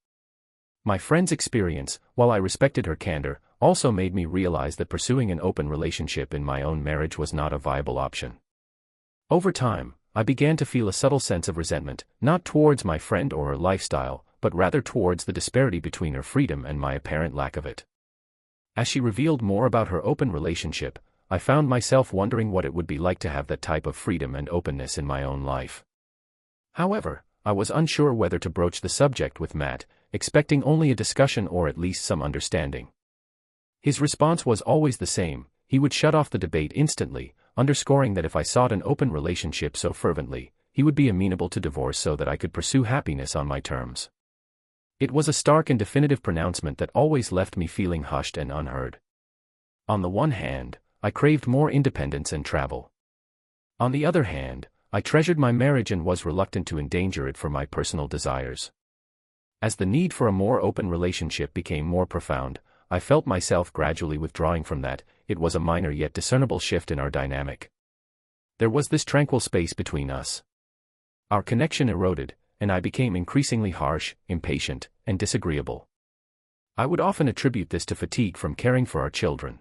My friend's experience, while I respected her candor, also made me realize that pursuing an open relationship in my own marriage was not a viable option. Over time, I began to feel a subtle sense of resentment, not towards my friend or her lifestyle, but rather towards the disparity between her freedom and my apparent lack of it. As she revealed more about her open relationship, I found myself wondering what it would be like to have that type of freedom and openness in my own life. However, I was unsure whether to broach the subject with Matt, expecting only a discussion or at least some understanding. His response was always the same: he would shut off the debate instantly, underscoring that if I sought an open relationship so fervently, he would be amenable to divorce so that I could pursue happiness on my terms. It was a stark and definitive pronouncement that always left me feeling hushed and unheard. On the one hand, I craved more independence and travel. On the other hand, I treasured my marriage and was reluctant to endanger it for my personal desires. As the need for a more open relationship became more profound, I felt myself gradually withdrawing from that. It was a minor yet discernible shift in our dynamic. There was this tranquil space between us. Our connection eroded, and I became increasingly harsh, impatient, and disagreeable. I would often attribute this to fatigue from caring for our children.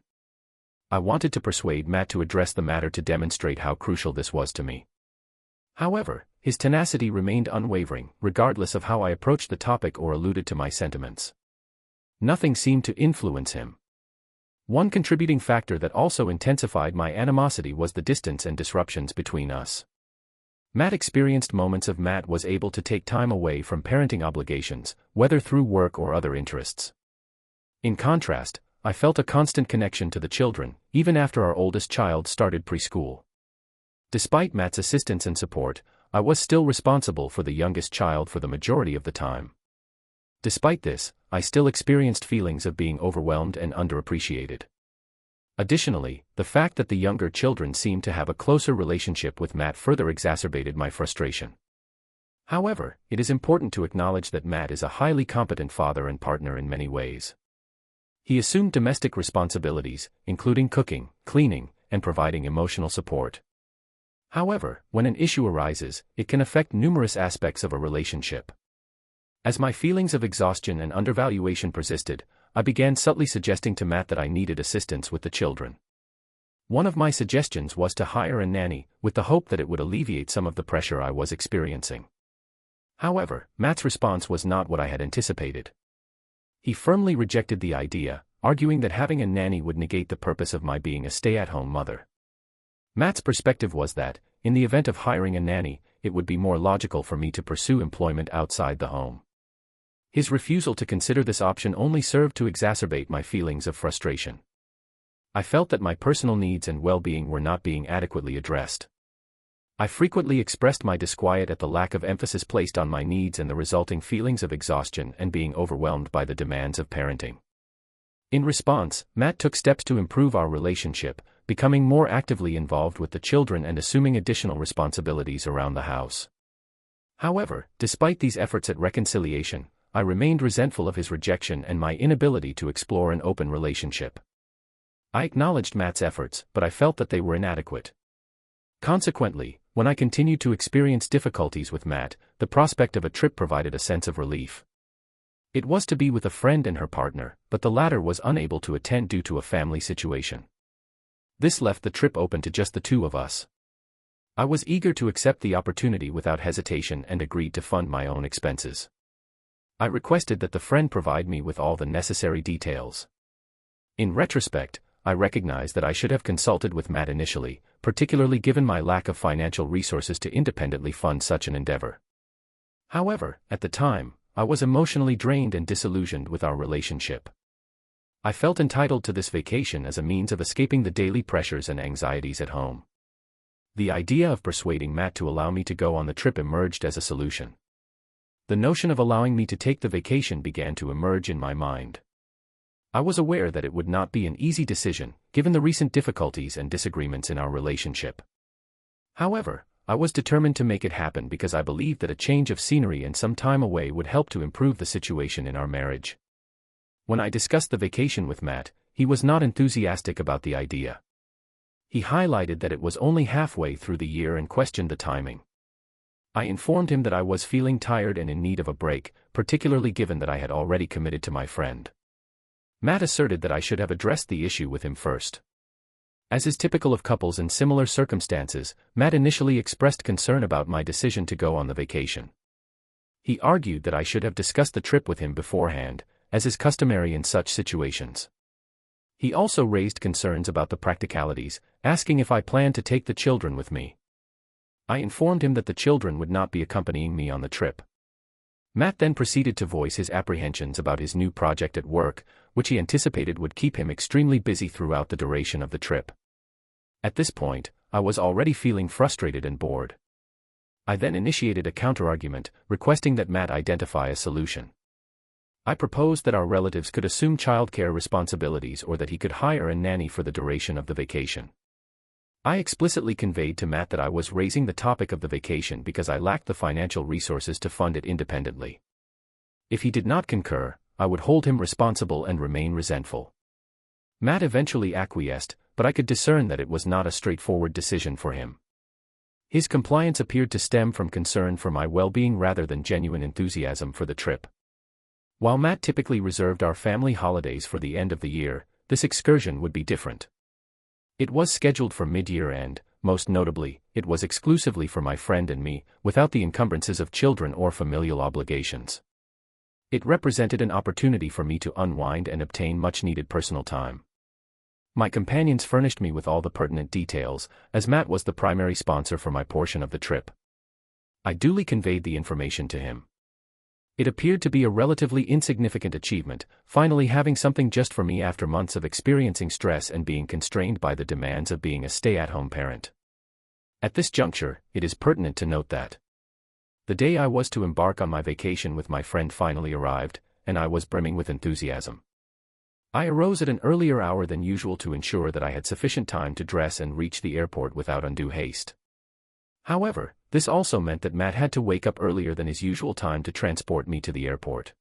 I wanted to persuade Matt to address the matter to demonstrate how crucial this was to me. However, his tenacity remained unwavering, regardless of how I approached the topic or alluded to my sentiments. Nothing seemed to influence him. One contributing factor that also intensified my animosity was the distance and disruptions between us. Matt experienced moments of Matt was able to take time away from parenting obligations, whether through work or other interests. In contrast, I felt a constant connection to the children, even after our oldest child started preschool. Despite Matt's assistance and support, I was still responsible for the youngest child for the majority of the time. Despite this, I still experienced feelings of being overwhelmed and underappreciated. Additionally, the fact that the younger children seemed to have a closer relationship with Matt further exacerbated my frustration. However, it is important to acknowledge that Matt is a highly competent father and partner in many ways. He assumed domestic responsibilities, including cooking, cleaning, and providing emotional support. However, when an issue arises, it can affect numerous aspects of a relationship. As my feelings of exhaustion and undervaluation persisted, I began subtly suggesting to Matt that I needed assistance with the children. One of my suggestions was to hire a nanny, with the hope that it would alleviate some of the pressure I was experiencing. However, Matt's response was not what I had anticipated. He firmly rejected the idea, arguing that having a nanny would negate the purpose of my being a stay-at-home mother. Matt's perspective was that, in the event of hiring a nanny, it would be more logical for me to pursue employment outside the home. His refusal to consider this option only served to exacerbate my feelings of frustration. I felt that my personal needs and well-being were not being adequately addressed. I frequently expressed my disquiet at the lack of emphasis placed on my needs and the resulting feelings of exhaustion and being overwhelmed by the demands of parenting. In response, Matt took steps to improve our relationship, becoming more actively involved with the children and assuming additional responsibilities around the house. However, despite these efforts at reconciliation, I remained resentful of his rejection and my inability to explore an open relationship. I acknowledged Matt's efforts, but I felt that they were inadequate. Consequently, when I continued to experience difficulties with Matt, the prospect of a trip provided a sense of relief. It was to be with a friend and her partner, but the latter was unable to attend due to a family situation. This left the trip open to just the two of us. I was eager to accept the opportunity without hesitation and agreed to fund my own expenses. I requested that the friend provide me with all the necessary details. In retrospect, I recognize that I should have consulted with Matt initially, particularly given my lack of financial resources to independently fund such an endeavor. However, at the time, I was emotionally drained and disillusioned with our relationship. I felt entitled to this vacation as a means of escaping the daily pressures and anxieties at home. The idea of persuading Matt to allow me to go on the trip emerged as a solution. The notion of allowing me to take the vacation began to emerge in my mind. I was aware that it would not be an easy decision, given the recent difficulties and disagreements in our relationship. However, I was determined to make it happen because I believed that a change of scenery and some time away would help to improve the situation in our marriage. When I discussed the vacation with Matt, he was not enthusiastic about the idea. He highlighted that it was only halfway through the year and questioned the timing. I informed him that I was feeling tired and in need of a break, particularly given that I had already committed to my friend. Matt asserted that I should have addressed the issue with him first. As is typical of couples in similar circumstances, Matt initially expressed concern about my decision to go on the vacation. He argued that I should have discussed the trip with him beforehand, as is customary in such situations. He also raised concerns about the practicalities, asking if I planned to take the children with me. I informed him that the children would not be accompanying me on the trip. Matt then proceeded to voice his apprehensions about his new project at work, which he anticipated would keep him extremely busy throughout the duration of the trip. At this point, I was already feeling frustrated and bored. I then initiated a counterargument, requesting that Matt identify a solution. I proposed that our relatives could assume childcare responsibilities or that he could hire a nanny for the duration of the vacation. I explicitly conveyed to Matt that I was raising the topic of the vacation because I lacked the financial resources to fund it independently. If he did not concur, I would hold him responsible and remain resentful. Matt eventually acquiesced, but I could discern that it was not a straightforward decision for him. His compliance appeared to stem from concern for my well-being rather than genuine enthusiasm for the trip. While Matt typically reserved our family holidays for the end of the year, this excursion would be different. It was scheduled for mid-year and, most notably, it was exclusively for my friend and me, without the encumbrances of children or familial obligations. It represented an opportunity for me to unwind and obtain much-needed personal time. My companions furnished me with all the pertinent details, as Matt was the primary sponsor for my portion of the trip. I duly conveyed the information to him. It appeared to be a relatively insignificant achievement, finally having something just for me after months of experiencing stress and being constrained by the demands of being a stay-at-home parent. At this juncture, it is pertinent to note that the day I was to embark on my vacation with my friend finally arrived, and I was brimming with enthusiasm. I arose at an earlier hour than usual to ensure that I had sufficient time to dress and reach the airport without undue haste. However, this also meant that Matt had to wake up earlier than his usual time to transport me to the airport.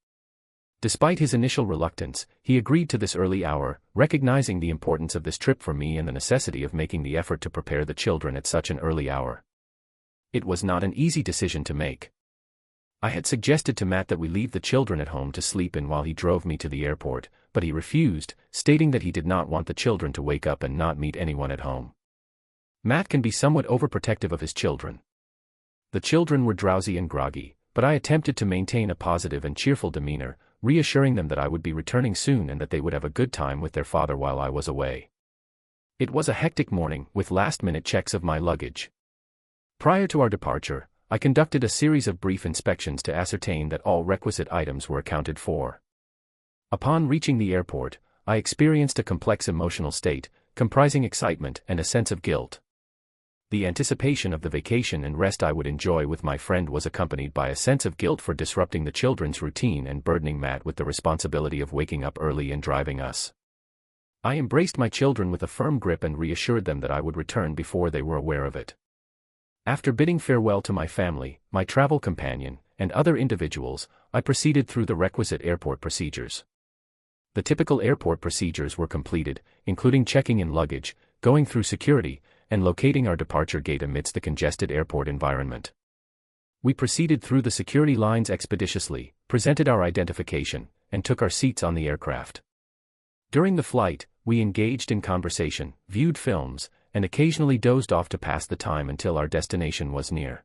Despite his initial reluctance, he agreed to this early hour, recognizing the importance of this trip for me and the necessity of making the effort to prepare the children at such an early hour. It was not an easy decision to make. I had suggested to Matt that we leave the children at home to sleep in while he drove me to the airport, but he refused, stating that he did not want the children to wake up and not meet anyone at home. Matt can be somewhat overprotective of his children. The children were drowsy and groggy, but I attempted to maintain a positive and cheerful demeanor, reassuring them that I would be returning soon and that they would have a good time with their father while I was away. It was a hectic morning, with last-minute checks of my luggage. Prior to our departure, I conducted a series of brief inspections to ascertain that all requisite items were accounted for. Upon reaching the airport, I experienced a complex emotional state, comprising excitement and a sense of guilt. The anticipation of the vacation and rest I would enjoy with my friend was accompanied by a sense of guilt for disrupting the children's routine and burdening Matt with the responsibility of waking up early and driving us. I embraced my children with a firm grip and reassured them that I would return before they were aware of it. After bidding farewell to my family, my travel companion, and other individuals, I proceeded through the requisite airport procedures. The typical airport procedures were completed, including checking in luggage, going through security, and locating our departure gate amidst the congested airport environment. We proceeded through the security lines expeditiously, presented our identification, and took our seats on the aircraft. During the flight, we engaged in conversation, viewed films, and occasionally dozed off to pass the time until our destination was near.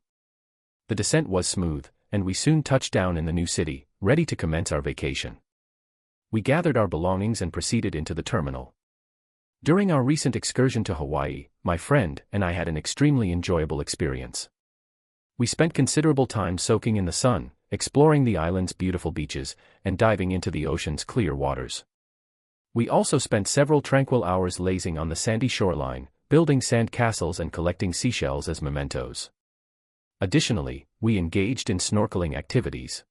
The descent was smooth, and we soon touched down in the new city, ready to commence our vacation. We gathered our belongings and proceeded into the terminal. During our recent excursion to Hawaii, my friend and I had an extremely enjoyable experience. We spent considerable time soaking in the sun, exploring the island's beautiful beaches, and diving into the ocean's clear waters. We also spent several tranquil hours lazing on the sandy shoreline, building sand castles and collecting seashells as mementos. Additionally, we engaged in snorkeling activities.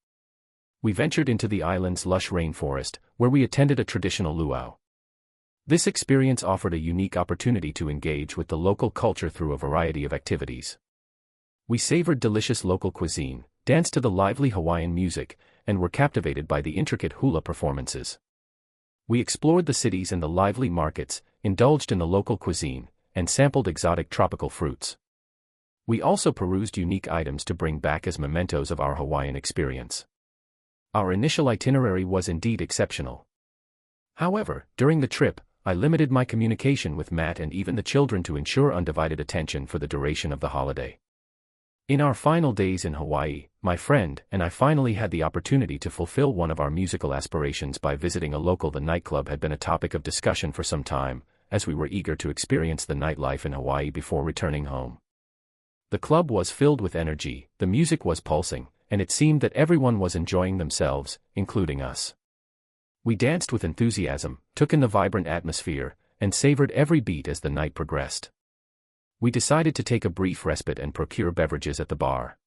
We ventured into the island's lush rainforest, where we attended a traditional luau. This experience offered a unique opportunity to engage with the local culture through a variety of activities. We savored delicious local cuisine, danced to the lively Hawaiian music, and were captivated by the intricate hula performances. We explored the cities and the lively markets, indulged in the local cuisine, and sampled exotic tropical fruits. We also perused unique items to bring back as mementos of our Hawaiian experience. Our initial itinerary was indeed exceptional. However, during the trip, I limited my communication with Matt and even the children to ensure undivided attention for the duration of the holiday. In our final days in Hawaii, my friend and I finally had the opportunity to fulfill one of our musical aspirations by visiting a local. The nightclub had been a topic of discussion for some time, as we were eager to experience the nightlife in Hawaii before returning home. The club was filled with energy, the music was pulsing, and it seemed that everyone was enjoying themselves, including us. We danced with enthusiasm, took in the vibrant atmosphere, and savored every beat as the night progressed. We decided to take a brief respite and procure beverages at the bar.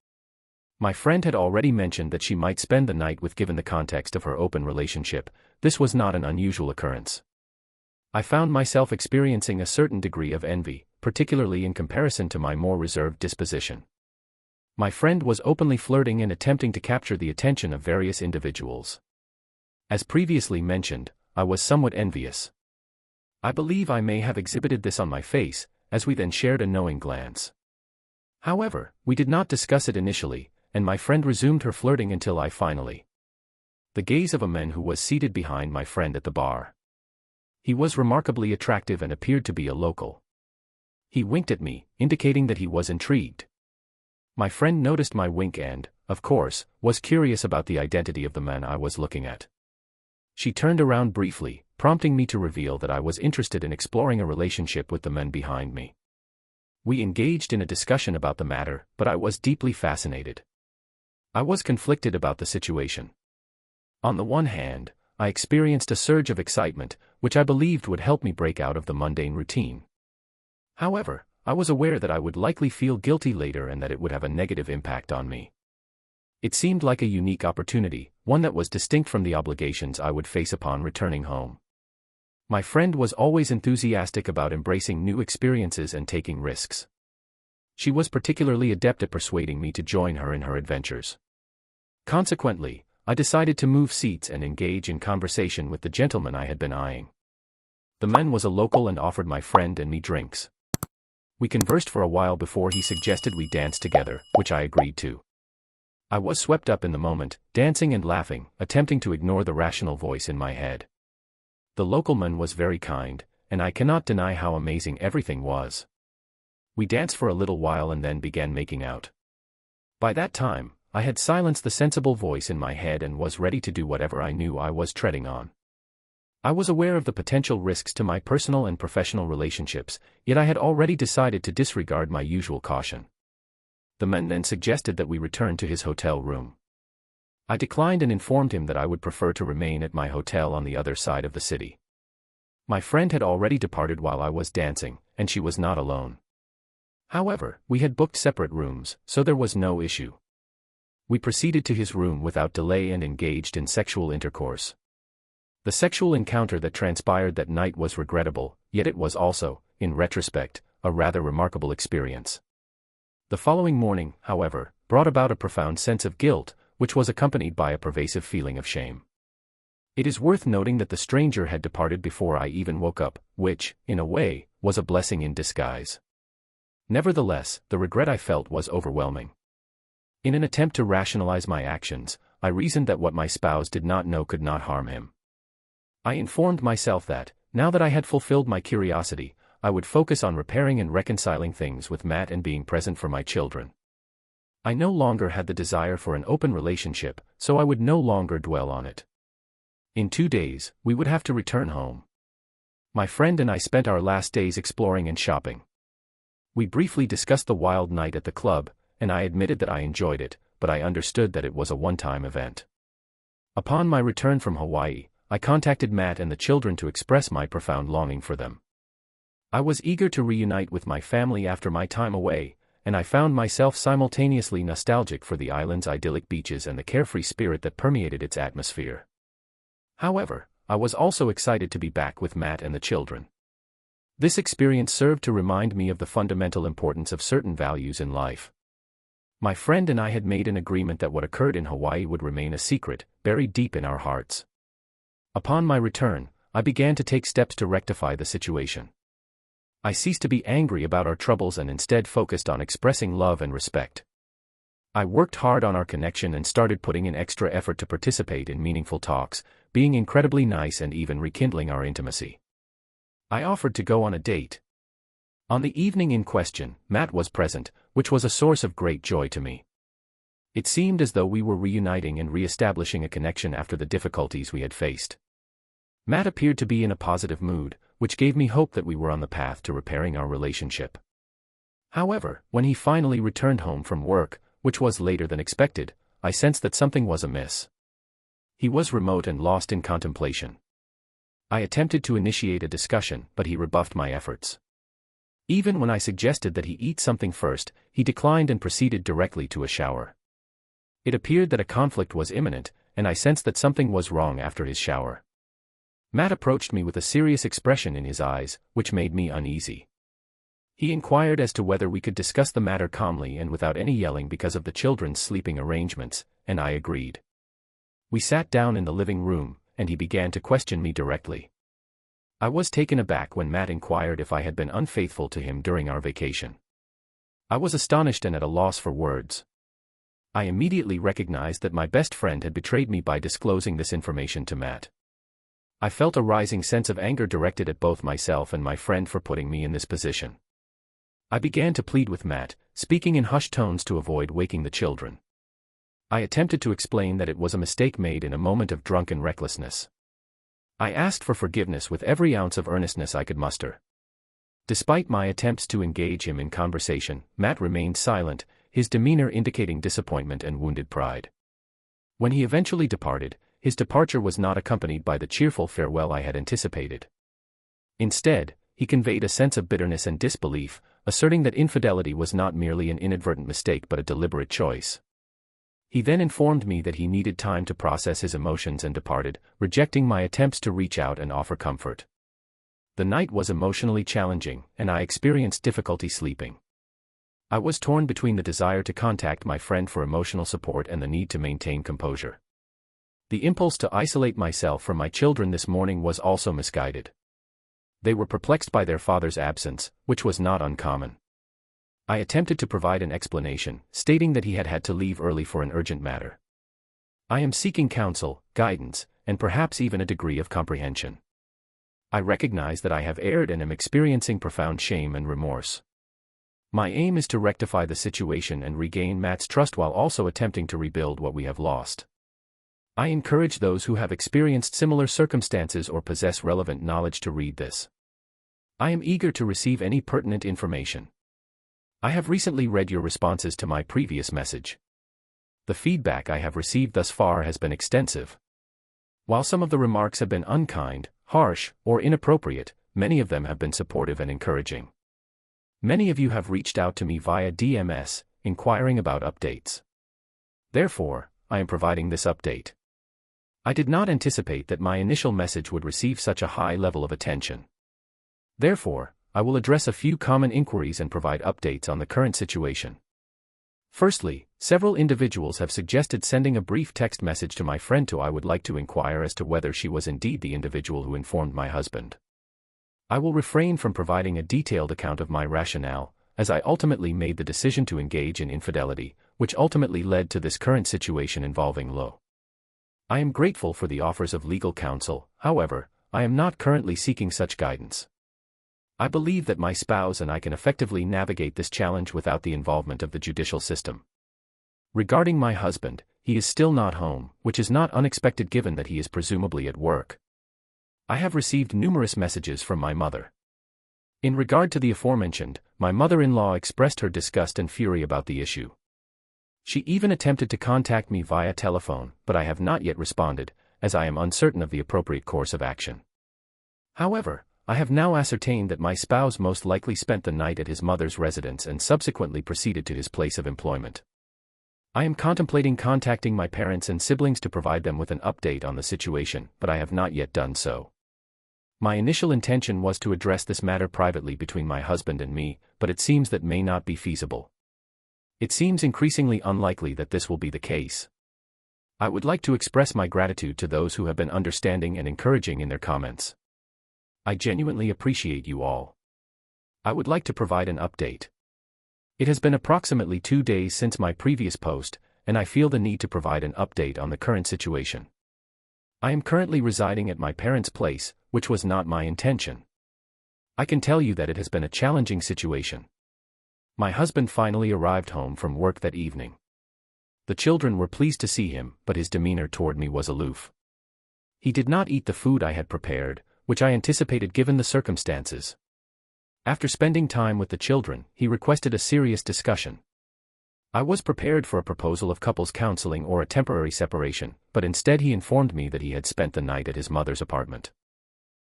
My friend had already mentioned that she might spend the night with. Given the context of her open relationship, this was not an unusual occurrence. I found myself experiencing a certain degree of envy, particularly in comparison to my more reserved disposition. My friend was openly flirting and attempting to capture the attention of various individuals. As previously mentioned, I was somewhat envious. I believe I may have exhibited this on my face, as we then shared a knowing glance. However, we did not discuss it initially, and my friend resumed her flirting until I finally. The gaze of a man who was seated behind my friend at the bar. He was remarkably attractive and appeared to be a local. He winked at me, indicating that he was intrigued. My friend noticed my wink and, of course, was curious about the identity of the man I was looking at. She turned around briefly, prompting me to reveal that I was interested in exploring a relationship with the man behind me. We engaged in a discussion about the matter, but I was deeply fascinated. I was conflicted about the situation. On the one hand, I experienced a surge of excitement, which I believed would help me break out of the mundane routine. However, I was aware that I would likely feel guilty later and that it would have a negative impact on me. It seemed like a unique opportunity, one that was distinct from the obligations I would face upon returning home. My friend was always enthusiastic about embracing new experiences and taking risks. She was particularly adept at persuading me to join her in her adventures. Consequently, I decided to move seats and engage in conversation with the gentleman I had been eyeing. The man was a local and offered my friend and me drinks. We conversed for a while before he suggested we dance together, which I agreed to. I was swept up in the moment, dancing and laughing, attempting to ignore the rational voice in my head. The local man was very kind, and I cannot deny how amazing everything was. We danced for a little while and then began making out. By that time, I had silenced the sensible voice in my head and was ready to do whatever I knew I was treading on. I was aware of the potential risks to my personal and professional relationships, yet I had already decided to disregard my usual caution. The man then suggested that we return to his hotel room. I declined and informed him that I would prefer to remain at my hotel on the other side of the city. My friend had already departed while I was dancing, and she was not alone. However, we had booked separate rooms, so there was no issue. We proceeded to his room without delay and engaged in sexual intercourse. The sexual encounter that transpired that night was regrettable, yet it was also, in retrospect, a rather remarkable experience. The following morning, however, brought about a profound sense of guilt, which was accompanied by a pervasive feeling of shame. It is worth noting that the stranger had departed before I even woke up, which, in a way, was a blessing in disguise. Nevertheless, the regret I felt was overwhelming. In an attempt to rationalize my actions, I reasoned that what my spouse did not know could not harm him. I informed myself that, now that I had fulfilled my curiosity, I would focus on repairing and reconciling things with Matt and being present for my children. I no longer had the desire for an open relationship, so I would no longer dwell on it. In 2 days, we would have to return home. My friend and I spent our last days exploring and shopping. We briefly discussed the wild night at the club, and I admitted that I enjoyed it, but I understood that it was a one-time event. Upon my return from Hawaii, I contacted Matt and the children to express my profound longing for them. I was eager to reunite with my family after my time away, and I found myself simultaneously nostalgic for the island's idyllic beaches and the carefree spirit that permeated its atmosphere. However, I was also excited to be back with Matt and the children. This experience served to remind me of the fundamental importance of certain values in life. My friend and I had made an agreement that what occurred in Hawaii would remain a secret, buried deep in our hearts. Upon my return, I began to take steps to rectify the situation. I ceased to be angry about our troubles and instead focused on expressing love and respect. I worked hard on our connection and started putting in extra effort to participate in meaningful talks, being incredibly nice and even rekindling our intimacy. I offered to go on a date. On the evening in question, Matt was present, which was a source of great joy to me. It seemed as though we were reuniting and re-establishing a connection after the difficulties we had faced. Matt appeared to be in a positive mood, which gave me hope that we were on the path to repairing our relationship. However, when he finally returned home from work, which was later than expected, I sensed that something was amiss. He was remote and lost in contemplation. I attempted to initiate a discussion, but he rebuffed my efforts. Even when I suggested that he eat something first, he declined and proceeded directly to a shower. It appeared that a conflict was imminent, and I sensed that something was wrong after his shower. Matt approached me with a serious expression in his eyes, which made me uneasy. He inquired as to whether we could discuss the matter calmly and without any yelling because of the children's sleeping arrangements, and I agreed. We sat down in the living room, and he began to question me directly. I was taken aback when Matt inquired if I had been unfaithful to him during our vacation. I was astonished and at a loss for words. I immediately recognized that my best friend had betrayed me by disclosing this information to Matt. I felt a rising sense of anger directed at both myself and my friend for putting me in this position. I began to plead with Matt, speaking in hushed tones to avoid waking the children. I attempted to explain that it was a mistake made in a moment of drunken recklessness. I asked for forgiveness with every ounce of earnestness I could muster. Despite my attempts to engage him in conversation, Matt remained silent, his demeanor indicating disappointment and wounded pride. When he eventually departed, his departure was not accompanied by the cheerful farewell I had anticipated. Instead, he conveyed a sense of bitterness and disbelief, asserting that infidelity was not merely an inadvertent mistake but a deliberate choice. He then informed me that he needed time to process his emotions and departed, rejecting my attempts to reach out and offer comfort. The night was emotionally challenging, and I experienced difficulty sleeping. I was torn between the desire to contact my friend for emotional support and the need to maintain composure. The impulse to isolate myself from my children this morning was also misguided. They were perplexed by their father's absence, which was not uncommon. I attempted to provide an explanation, stating that he had had to leave early for an urgent matter. I am seeking counsel, guidance, and perhaps even a degree of comprehension. I recognize that I have erred and am experiencing profound shame and remorse. My aim is to rectify the situation and regain Matt's trust while also attempting to rebuild what we have lost. I encourage those who have experienced similar circumstances or possess relevant knowledge to read this. I am eager to receive any pertinent information. I have recently read your responses to my previous message. The feedback I have received thus far has been extensive. While some of the remarks have been unkind, harsh, or inappropriate, many of them have been supportive and encouraging. Many of you have reached out to me via DMS, inquiring about updates. Therefore, I am providing this update. I did not anticipate that my initial message would receive such a high level of attention. Therefore, I will address a few common inquiries and provide updates on the current situation. Firstly, several individuals have suggested sending a brief text message to my friend I would like to inquire as to whether she was indeed the individual who informed my husband. I will refrain from providing a detailed account of my rationale, as I ultimately made the decision to engage in infidelity, which ultimately led to this current situation involving Lo. I am grateful for the offers of legal counsel, however, I am not currently seeking such guidance. I believe that my spouse and I can effectively navigate this challenge without the involvement of the judicial system. Regarding my husband, he is still not home, which is not unexpected given that he is presumably at work. I have received numerous messages from my mother. In regard to the aforementioned, my mother-in-law expressed her disgust and fury about the issue. She even attempted to contact me via telephone, but I have not yet responded, as I am uncertain of the appropriate course of action. However, I have now ascertained that my spouse most likely spent the night at his mother's residence and subsequently proceeded to his place of employment. I am contemplating contacting my parents and siblings to provide them with an update on the situation, but I have not yet done so. My initial intention was to address this matter privately between my husband and me, but it seems that may not be feasible. It seems increasingly unlikely that this will be the case. I would like to express my gratitude to those who have been understanding and encouraging in their comments. I genuinely appreciate you all. I would like to provide an update. It has been approximately 2 days since my previous post, and I feel the need to provide an update on the current situation. I am currently residing at my parents' place, which was not my intention. I can tell you that it has been a challenging situation. My husband finally arrived home from work that evening. The children were pleased to see him, but his demeanor toward me was aloof. He did not eat the food I had prepared, which I anticipated given the circumstances. After spending time with the children, he requested a serious discussion. I was prepared for a proposal of couples counseling or a temporary separation, but instead he informed me that he had spent the night at his mother's apartment.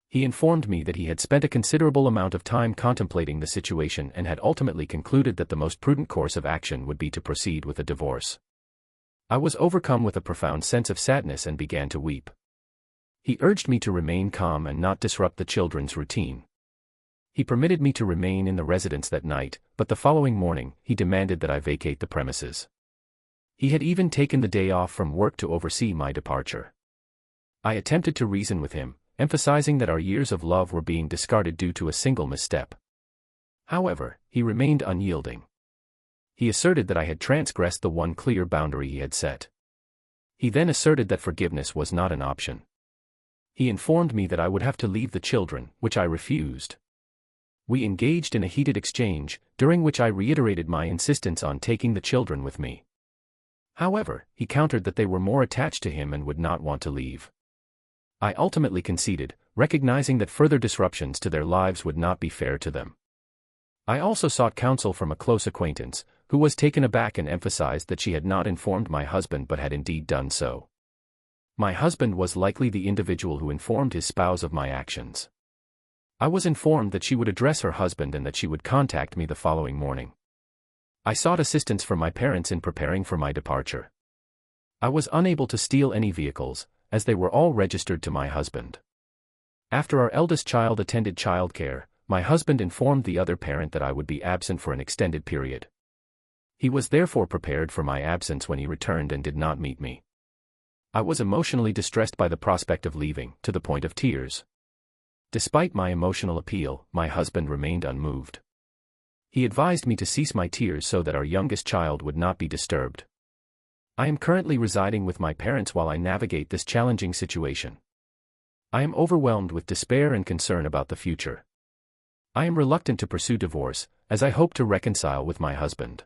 He informed me that he had spent a considerable amount of time contemplating the situation and had ultimately concluded that the most prudent course of action would be to proceed with a divorce. I was overcome with a profound sense of sadness and began to weep. He urged me to remain calm and not disrupt the children's routine. He permitted me to remain in the residence that night, but the following morning, he demanded that I vacate the premises. He had even taken the day off from work to oversee my departure. I attempted to reason with him, emphasizing that our years of love were being discarded due to a single misstep. However, he remained unyielding. He asserted that I had transgressed the one clear boundary he had set. He then asserted that forgiveness was not an option. He informed me that I would have to leave the children, which I refused. We engaged in a heated exchange, during which I reiterated my insistence on taking the children with me. However, he countered that they were more attached to him and would not want to leave. I ultimately conceded, recognizing that further disruptions to their lives would not be fair to them. I also sought counsel from a close acquaintance, who was taken aback and emphasized that she had not informed my husband but had indeed done so. My husband was likely the individual who informed his spouse of my actions. I was informed that she would address her husband and that she would contact me the following morning. I sought assistance from my parents in preparing for my departure. I was unable to steal any vehicles, as they were all registered to my husband. After our eldest child attended childcare, my husband informed the other parent that I would be absent for an extended period. He was therefore prepared for my absence when he returned and did not meet me. I was emotionally distressed by the prospect of leaving, to the point of tears. Despite my emotional appeal, my husband remained unmoved. He advised me to cease my tears so that our youngest child would not be disturbed. I am currently residing with my parents while I navigate this challenging situation. I am overwhelmed with despair and concern about the future. I am reluctant to pursue divorce, as I hope to reconcile with my husband.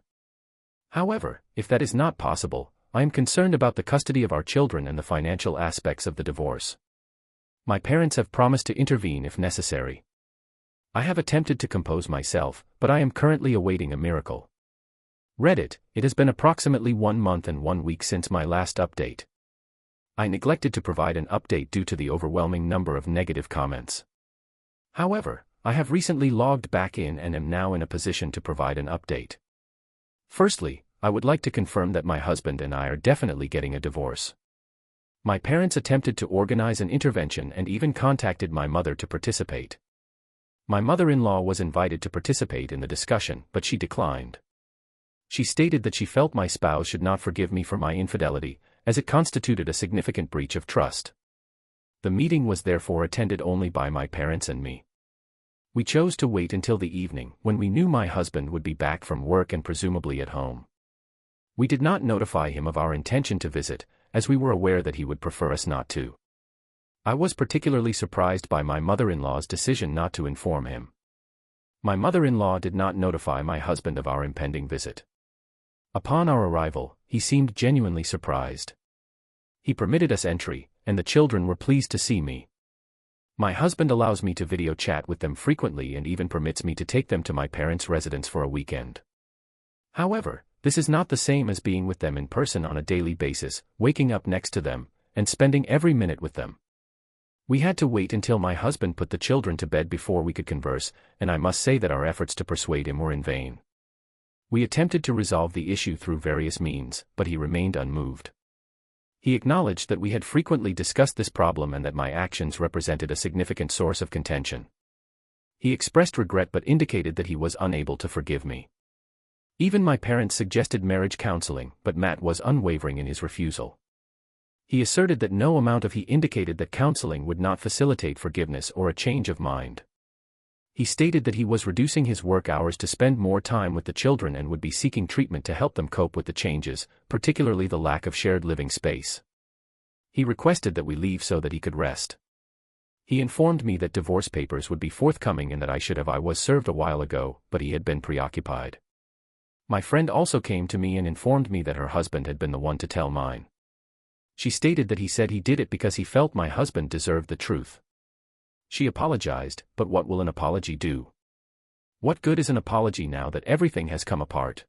However, if that is not possible, I am concerned about the custody of our children and the financial aspects of the divorce. My parents have promised to intervene if necessary. I have attempted to compose myself, but I am currently awaiting a miracle. Reddit, it has been approximately 1 month and 1 week since my last update. I neglected to provide an update due to the overwhelming number of negative comments. However, I have recently logged back in and am now in a position to provide an update. Firstly, I would like to confirm that my husband and I are definitely getting a divorce. My parents attempted to organize an intervention and even contacted my mother to participate. My mother-in-law was invited to participate in the discussion, but she declined. She stated that she felt my spouse should not forgive me for my infidelity, as it constituted a significant breach of trust. The meeting was therefore attended only by my parents and me. We chose to wait until the evening, when we knew my husband would be back from work and presumably at home. We did not notify him of our intention to visit, as we were aware that he would prefer us not to. I was particularly surprised by my mother-in-law's decision not to inform him. My mother-in-law did not notify my husband of our impending visit. Upon our arrival, he seemed genuinely surprised. He permitted us entry, and the children were pleased to see me. My husband allows me to video chat with them frequently and even permits me to take them to my parents' residence for a weekend. However, this is not the same as being with them in person on a daily basis, waking up next to them, and spending every minute with them. We had to wait until my husband put the children to bed before we could converse, and I must say that our efforts to persuade him were in vain. We attempted to resolve the issue through various means, but he remained unmoved. He acknowledged that we had frequently discussed this problem and that my actions represented a significant source of contention. He expressed regret but indicated that he was unable to forgive me. Even my parents suggested marriage counseling, but Matt was unwavering in his refusal. He asserted that no amount of he indicated that counseling would not facilitate forgiveness or a change of mind. He stated that he was reducing his work hours to spend more time with the children and would be seeking treatment to help them cope with the changes, particularly the lack of shared living space. He requested that we leave so that he could rest. He informed me that divorce papers would be forthcoming and that I was served a while ago, but he had been preoccupied. My friend also came to me and informed me that her husband had been the one to tell mine. She stated that he said he did it because he felt my husband deserved the truth. She apologized, but what will an apology do? What good is an apology now that everything has come apart?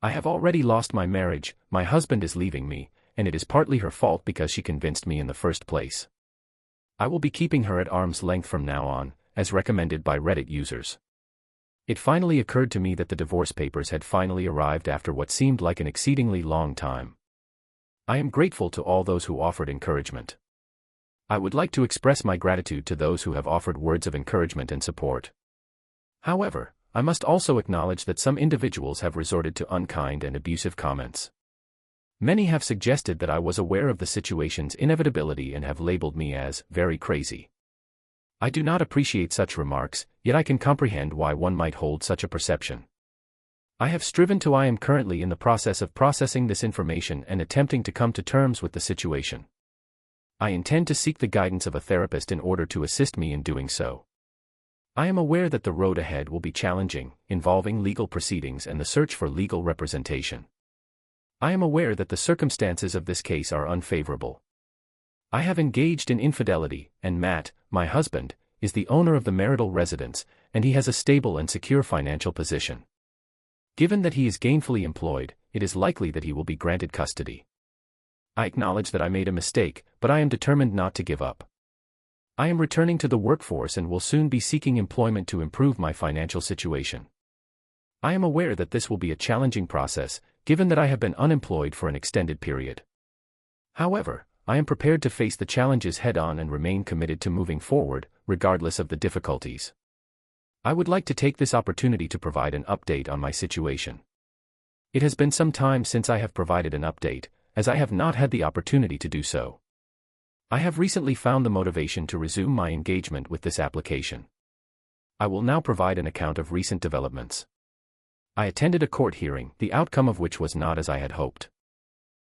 I have already lost my marriage, my husband is leaving me, and it is partly her fault because she convinced me in the first place. I will be keeping her at arm's length from now on, as recommended by Reddit users. It finally occurred to me that the divorce papers had finally arrived after what seemed like an exceedingly long time. I am grateful to all those who offered encouragement. I would like to express my gratitude to those who have offered words of encouragement and support. However, I must also acknowledge that some individuals have resorted to unkind and abusive comments. Many have suggested that I was aware of the situation's inevitability and have labeled me as very crazy. I do not appreciate such remarks, yet I can comprehend why one might hold such a perception. I am currently in the process of processing this information and attempting to come to terms with the situation. I intend to seek the guidance of a therapist in order to assist me in doing so. I am aware that the road ahead will be challenging, involving legal proceedings and the search for legal representation. I am aware that the circumstances of this case are unfavorable. I have engaged in infidelity, and Matt, my husband, is the owner of the marital residence, and he has a stable and secure financial position. Given that he is gainfully employed, it is likely that he will be granted custody. I acknowledge that I made a mistake, but I am determined not to give up. I am returning to the workforce and will soon be seeking employment to improve my financial situation. I am aware that this will be a challenging process, given that I have been unemployed for an extended period. However, I am prepared to face the challenges head-on and remain committed to moving forward, regardless of the difficulties. I would like to take this opportunity to provide an update on my situation. It has been some time since I have provided an update, as I have not had the opportunity to do so. I have recently found the motivation to resume my engagement with this application. I will now provide an account of recent developments. I attended a court hearing, the outcome of which was not as I had hoped.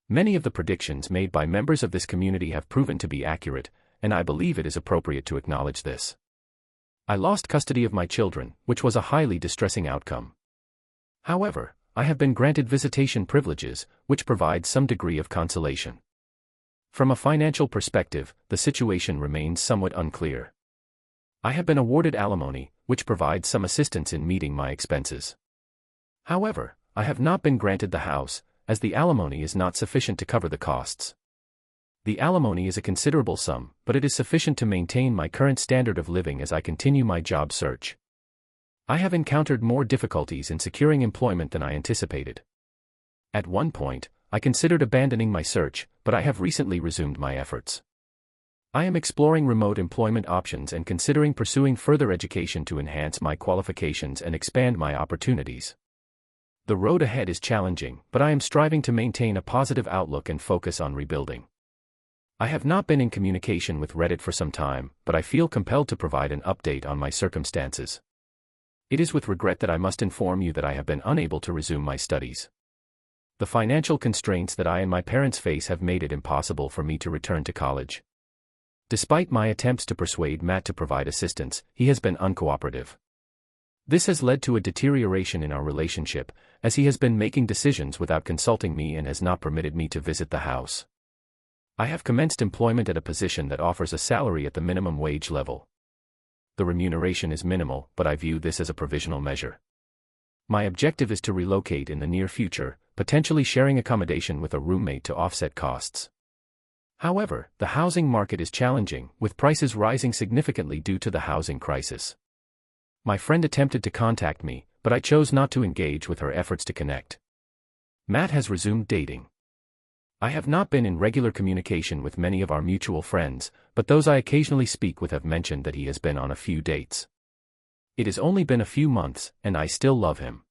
Many of the predictions made by members of this community have proven to be accurate, and I believe it is appropriate to acknowledge this. I lost custody of my children, which was a highly distressing outcome. However, I have been granted visitation privileges, which provide some degree of consolation. From a financial perspective, the situation remains somewhat unclear. I have been awarded alimony, which provides some assistance in meeting my expenses. However, I have not been granted the house, as the alimony is not sufficient to cover the costs. The alimony is a considerable sum, but it is sufficient to maintain my current standard of living as I continue my job search. I have encountered more difficulties in securing employment than I anticipated. At one point, I considered abandoning my search, but I have recently resumed my efforts. I am exploring remote employment options and considering pursuing further education to enhance my qualifications and expand my opportunities. The road ahead is challenging, but I am striving to maintain a positive outlook and focus on rebuilding. I have not been in communication with Reddit for some time, but I feel compelled to provide an update on my circumstances. It is with regret that I must inform you that I have been unable to resume my studies. The financial constraints that I and my parents face have made it impossible for me to return to college. Despite my attempts to persuade Matt to provide assistance, he has been uncooperative. This has led to a deterioration in our relationship, as he has been making decisions without consulting me and has not permitted me to visit the house. I have commenced employment at a position that offers a salary at the minimum wage level. The remuneration is minimal, but I view this as a provisional measure. My objective is to relocate in the near future, potentially sharing accommodation with a roommate to offset costs. However, the housing market is challenging, with prices rising significantly due to the housing crisis. My friend attempted to contact me, but I chose not to engage with her efforts to connect. Matt has resumed dating. I have not been in regular communication with many of our mutual friends, but those I occasionally speak with have mentioned that he has been on a few dates. It has only been a few months, and I still love him.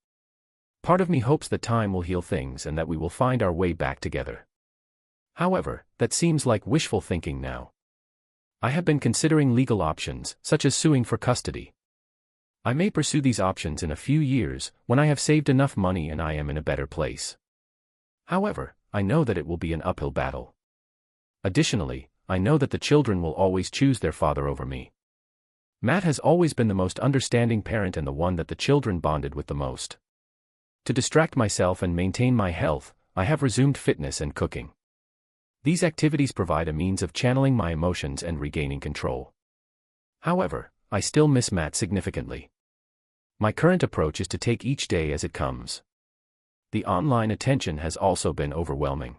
Part of me hopes that time will heal things and that we will find our way back together. However, that seems like wishful thinking now. I have been considering legal options, such as suing for custody. I may pursue these options in a few years, when I have saved enough money and I am in a better place. However, I know that it will be an uphill battle. Additionally, I know that the children will always choose their father over me. Matt has always been the most understanding parent and the one that the children bonded with the most. To distract myself and maintain my health, I have resumed fitness and cooking. These activities provide a means of channeling my emotions and regaining control. However, I still miss Matt significantly. My current approach is to take each day as it comes. The online attention has also been overwhelming.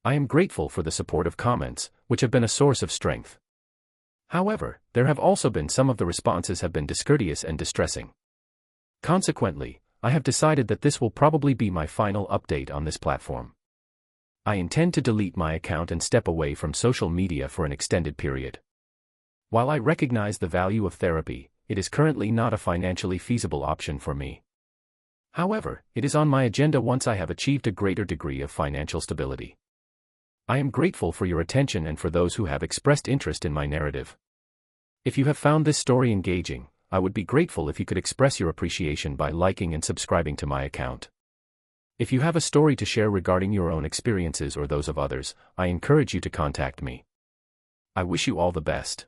I am grateful for the supportive comments, which have been a source of strength. However, there have also been some of the responses have been discourteous and distressing. Consequently, I have decided that this will probably be my final update on this platform. I intend to delete my account and step away from social media for an extended period. While I recognize the value of therapy, it is currently not a financially feasible option for me. However, it is on my agenda once I have achieved a greater degree of financial stability. I am grateful for your attention and for those who have expressed interest in my narrative. If you have found this story engaging, I would be grateful if you could express your appreciation by liking and subscribing to my account. If you have a story to share regarding your own experiences or those of others, I encourage you to contact me. I wish you all the best.